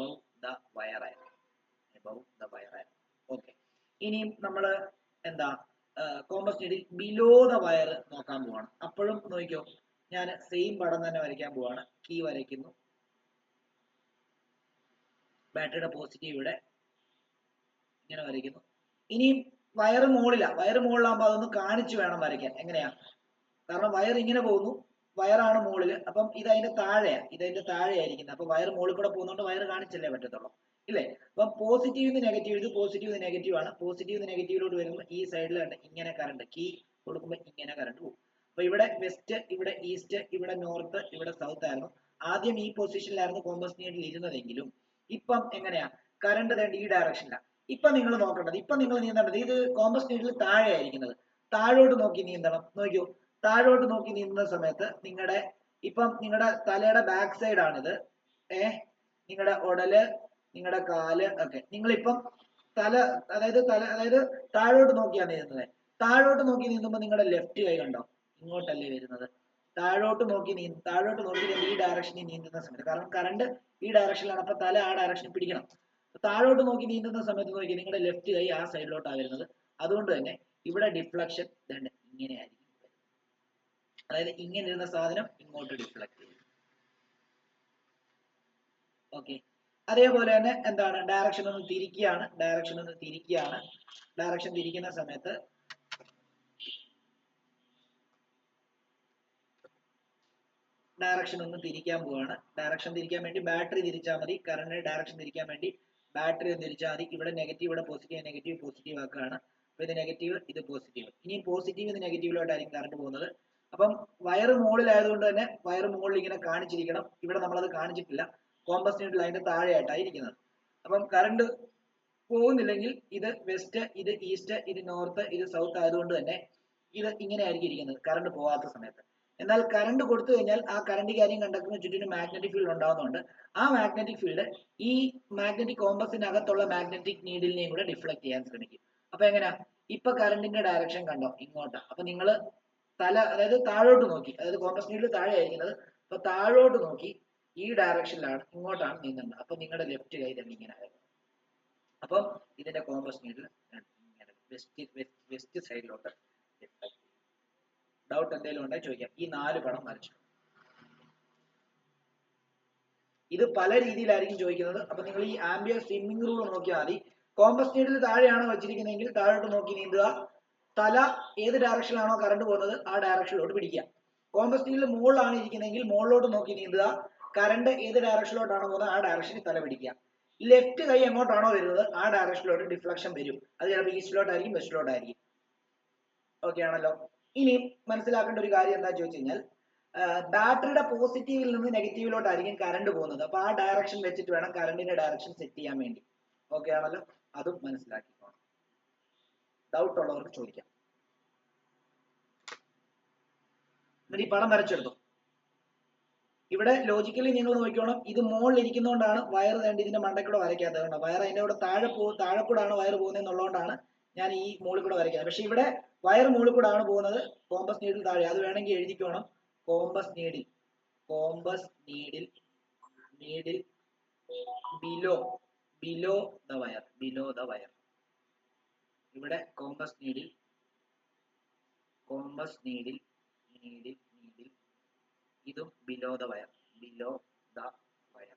wire ആയിരുന്നു. ഓക്കെ, ഇനിയും നമ്മള് എന്താ compass needle below the wire നോക്കാൻ പോവാണ്. അപ്പോഴും നോക്കിക്കോ, ഞാൻ സെയിം പടം തന്നെ വരയ്ക്കാൻ പോവാണ്. കീ വരയ്ക്കുന്നു, ബാറ്ററിയുടെ പോസിറ്റീവ് ഇവിടെ ഇങ്ങനെ വരയ്ക്കുന്നു. ഇനിയും വയറ് മുകളിലാകുമ്പോൾ അതൊന്ന് കാണിച്ചു വേണം വരയ്ക്കാൻ. എങ്ങനെയാ? കാരണം വയർ ഇങ്ങനെ പോകുന്നു, വയറാണ് മുകളിൽ, അപ്പം ഇത് അതിന്റെ താഴെയായിരിക്കുന്നത്. അപ്പൊ വയർ മുകളിൽ കൂടെ പോകുന്നതുകൊണ്ട് വയർ കാണിച്ചല്ലേ പറ്റത്തുള്ളൂ, ഇല്ലേ? അപ്പം പോസിറ്റീവ് നെഗറ്റീവ്, ഇത് പോസിറ്റീവ് നെഗറ്റീവ് ആണ്. പോസിറ്റീവ് നെഗറ്റീവിലോട്ട് വരുമ്പോൾ ഈ സൈഡിൽ ഇങ്ങനെ കറണ്ട്, കീ കൊടുക്കുമ്പോൾ ഇങ്ങനെ കറണ്ട് പോകും. അപ്പൊ ഇവിടെ വെസ്റ്റ്, ഇവിടെ ഈസ്റ്റ്, ഇവിടെ നോർത്ത്, ഇവിടെ സൗത്ത് ആയിരുന്നു. ആദ്യം ഈ പൊസിഷനിലായിരുന്നു കോമ്പസ് നീഡിൽ ഇരുന്നതെങ്കിലും ഇപ്പം എങ്ങനെയാ? കറണ്ട് തേണ്ട ഈ ഡയറക്ഷനിലാണ്. ഇപ്പൊ നിങ്ങൾ നോക്കേണ്ടത്, ഇപ്പൊ നിങ്ങൾ നീന്തേണ്ടത്, ഇത് കോമ്പസ് നീഡിൽ താഴെയായിരിക്കുന്നത്, താഴോട്ട് നോക്കി നീന്തണം. നോക്കൂ, താഴോട്ട് നോക്കി നീന്തുന്ന സമയത്ത് നിങ്ങളുടെ തലയുടെ ബാക്ക് സൈഡ് ആണിത്. നിങ്ങളുടെ ഉടല്, നിങ്ങളുടെ കാല് ഒക്കെ നിങ്ങളിപ്പം അതായത് താഴോട്ട് നോക്കിയാണ് നീന്തുന്നത്. താഴോട്ട് നോക്കി നീന്തുമ്പോൾ നിങ്ങളുടെ ലെഫ്റ്റ് കൈ കണ്ടോ ഇങ്ങോട്ടല്ലേ വരുന്നത്. താഴോട്ട് നോക്കി ഈ ഡയറക്ഷനിൽ നീന്തുന്ന സമയത്ത്, കാരണം കറണ്ട് ഈ ഡയറക്ഷനിലാണ്, അപ്പൊ തല ആ ഡയറക്ഷനിൽ പിടിക്കണം. താഴോട്ട് നോക്കി നീന്തുന്ന സമയത്ത് നോക്കി നിങ്ങളുടെ ലെഫ്റ്റ് കൈ ആ സൈഡിലോട്ടാണ് വരുന്നത്. അതുകൊണ്ട് തന്നെ ഇവിടെ ഡിഫ്ലക്ഷൻ ഇങ്ങനെ ആയിരിക്കും. അതായത് ഇങ്ങനെ ഇരുന്ന സാധനം ഇങ്ങോട്ട് ഡിഫ്ലക്ട് ചെയ്യും. ഓക്കെ, അതേപോലെ തന്നെ എന്താണ്, ഡയറക്ഷൻ ഒന്ന് തിരിക്കുകയാണ്. ഡയറക്ഷൻ തിരിക്കുന്ന സമയത്ത് ഡയറക്ഷൻ ഒന്ന് തിരിക്കാൻ പോവാണ്. ഡയറക്ഷൻ തിരിക്കാൻ വേണ്ടി ബാറ്ററി തിരിച്ചാൽ മതി. കറണ്ട് ഡയറക്ഷൻ തിരിക്കാൻ വേണ്ടി ബാറ്ററി ഒന്ന് തിരിച്ചാൽ മതി. ഇവിടെ നെഗറ്റീവ്, ഇവിടെ പോസിറ്റീവ്, പോസിറ്റീവ് ആക്കുകയാണ്. അപ്പൊ ഇത് നെഗറ്റീവ്, ഇത് പോസിറ്റീവ്. ഇനി പോസിറ്റീവ് ഇത് നെഗറ്റീവിലോട്ടായിരിക്കും കറണ്ട് പോകുന്നത്. അപ്പം വയറ് മുകളിലായതുകൊണ്ട് തന്നെ വയറ് മുകളിൽ ഇങ്ങനെ കാണിച്ചിരിക്കണം. ഇവിടെ നമ്മളത് കാണിച്ചിട്ടില്ല, കോമ്പസ് നീഡിൽ അതിന്റെ താഴെയായിട്ടായിരിക്കുന്നത്. അപ്പം കറണ്ട് പോകുന്നില്ലെങ്കിൽ ഇത് വെസ്റ്റ്, ഇത് ഈസ്റ്റ്, ഇത് നോർത്ത്, ഇത് സൗത്ത് ആയതുകൊണ്ട് തന്നെ ഇത് ഇങ്ങനെ ആയിരിക്കും ഇരിക്കുന്നത് കറണ്ട് പോകാത്ത സമയത്ത്. എന്നാൽ കറണ്ട് കൊടുത്തു കഴിഞ്ഞാൽ ആ കറണ്ട് കാര്യം കണ്ടക്കുന്ന ചുറ്റിനും മാഗ്നറ്റിക് ഫീൽഡ് ഉണ്ടാകുന്നുണ്ട്. ആ മാഗ്നറ്റിക് ഫീൽഡ് ഈ മാഗ്നറ്റിക് കോമ്പസിനകത്തുള്ള മാഗ്നറ്റിക് നീഡിലിനെയും കൂടെ ഡിഫ്ലക്ട് ചെയ്യാൻ ശ്രമിക്കും. അപ്പൊ എങ്ങനെയാ? ഇപ്പൊ കറണ്ടിന്റെ ഡയറക്ഷൻ കണ്ടോ ഇങ്ങോട്ടാ. അപ്പൊ നിങ്ങൾ അതായത് താഴോട്ട് നോക്കി, അതായത് കോമ്പസ് നീഡിൽ താഴെ ആയിരിക്കുന്നത്, അപ്പൊ താഴോട്ട് നോക്കി ഈ ഡയറക്ഷനിലാണ്, ഇങ്ങോട്ടാണ് നീങ്ങുന്നത്. അപ്പൊ നിങ്ങളുടെ ലെഫ്റ്റ് കൈ തന്നെ ഇങ്ങനെ ആയിരുന്നു. അപ്പം ഇതിന്റെ കോമ്പസ് നീഡിൽ ഇങ്ങനെ വെസ്റ്റ് സൈഡിലോട്ട്. ഡൗട്ട് എന്തെങ്കിലും ഉണ്ടെങ്കിൽ ചോദിക്കാം. ഈ 4 പടം വരച്ചു. ഇത് പല രീതിയിലായിരിക്കും ചോദിക്കുന്നത്. അപ്പൊ നിങ്ങൾ ഈ ആംബിയർ സ്വിമ്മിംഗ് റൂൾ നോക്കിയാൽ മതി. കോമ്പസ് നീഡിൽ താഴെയാണ് വെച്ചിരിക്കുന്നതെങ്കിൽ താഴോട്ട് നോക്കി നീന്തുക. തല ഏത് ഡയറക്ഷനിലാണോ കറണ്ട് പോകുന്നത് ആ ഡയറക്ഷനിലോട്ട് പിടിക്കുക. കോമ്പസ് നീഡിൽ മുകളിലാണ് ഇരിക്കുന്നതെങ്കിൽ മുകളിലോട്ട് നോക്കി നീന്തുക. കറണ്ട് ഏത് ഡയറക്ഷനിലോട്ടാണോ പോകുന്നത് ആ ഡയറക്ഷനിൽ തല പിടിക്കുക. ലെഫ്റ്റ് കൈ എങ്ങോട്ടാണോ വരുന്നത് ആ ഡയറക്ഷനിലോട്ട് ഡിഫ്ലക്ഷൻ വരും. അത് ചിലപ്പോൾ ഈസ്റ്റിലോട്ടായിരിക്കും, വെസ്റ്റിലോട്ടായിരിക്കും. ഓക്കെ ആണല്ലോ? ഇനി മനസ്സിലാക്കേണ്ട ഒരു കാര്യം എന്താ ചോദിച്ചു കഴിഞ്ഞാൽ, ബാറ്ററിയുടെ പോസിറ്റീവിൽ നിന്ന് നെഗറ്റീവിലോട്ടായിരിക്കും കറണ്ട് പോകുന്നത്. അപ്പൊ ആ ഡയറക്ഷൻ വെച്ചിട്ട് വേണം കറണ്ടിന്റെ ഡയറക്ഷൻ സെറ്റ് ചെയ്യാൻ വേണ്ടി. ഓക്കെ ആണല്ലോ? അതും മനസ്സിലാക്കിക്കോണം. ഡൗട്ട് ഉള്ളവർക്ക് ചോദിക്കാം. എന്നിട്ട് ഈ പടം വരച്ചെടുത്തു. ഇവിടെ ലോജിക്കലി നിങ്ങൾ നോക്കിക്കോണം, ഇത് മുകളിൽ ഇരിക്കുന്നതുകൊണ്ടാണ് വയർ വേണ്ടി ഇതിന്റെ മണ്ടയ്ക്കൂടെ വരയ്ക്കാത്തത്. കണ്ടോ, വയർ അതിന്റെ കൂടെ താഴെ കൂടാണ് വയർ പോകുന്നതെന്നുള്ളതുകൊണ്ടാണ് ഞാൻ ഈ മുകളിൽ കൂടെ വരയ്ക്കുന്നത്. പക്ഷെ ഇവിടെ വയർ മുകളിൽ കൂടാണ് പോകുന്നത്, കോമ്പസ് നീഡിൽ താഴെ. അത് വേണമെങ്കിൽ എഴുതിക്കോണം, compass needle below below the wire, below the wire. ഇവിടെ compass needle, compass needle, needle, needle, ഇതും below the wire, below the wire.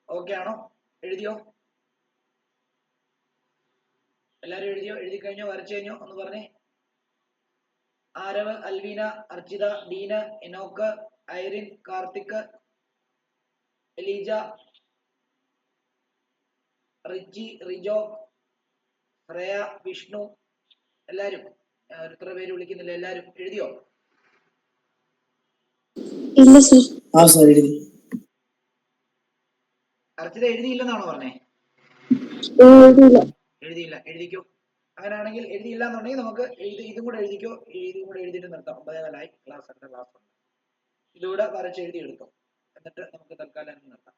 Okay ആണോ? എഴുതിയോ? എല്ലാരും എഴുതിയോ? എഴുതി കഴിഞ്ഞോ? വരച്ചു കഴിഞ്ഞോ? ഒന്ന് പറഞ്ഞേ. Aarav, Alvina, Archita, Deena, Enoch, Irene, Karthik, എലീജ, Ritchie, Rijo, Shreya, Vishnu, എല്ലാരും. ഇത്ര പേര് വിളിക്കുന്നില്ല. എല്ലാരും എഴുതിയോ? ഇല്ല സർ. ആ സർ എഴുതി. അർച്ചിത എഴുതിയില്ലെന്നാണോ പറഞ്ഞേ? എഴുതിയില്ല. എഴുതിക്കോ. അങ്ങനെയാണെങ്കിൽ എഴുതിയില്ല എന്നുണ്ടെങ്കിൽ നമുക്ക് ഇതും കൂടെ എഴുതിക്കോ. ഇതും കൂടെ എഴുതിയിട്ട് നിർത്താം. 9:15 ക്ലാസ് ഉണ്ട്. ഇതുകൂടെ വരച്ച് എഴുതി എടുത്തോ. എന്നിട്ട് നമുക്ക് തൽക്കാലം നിർത്താം.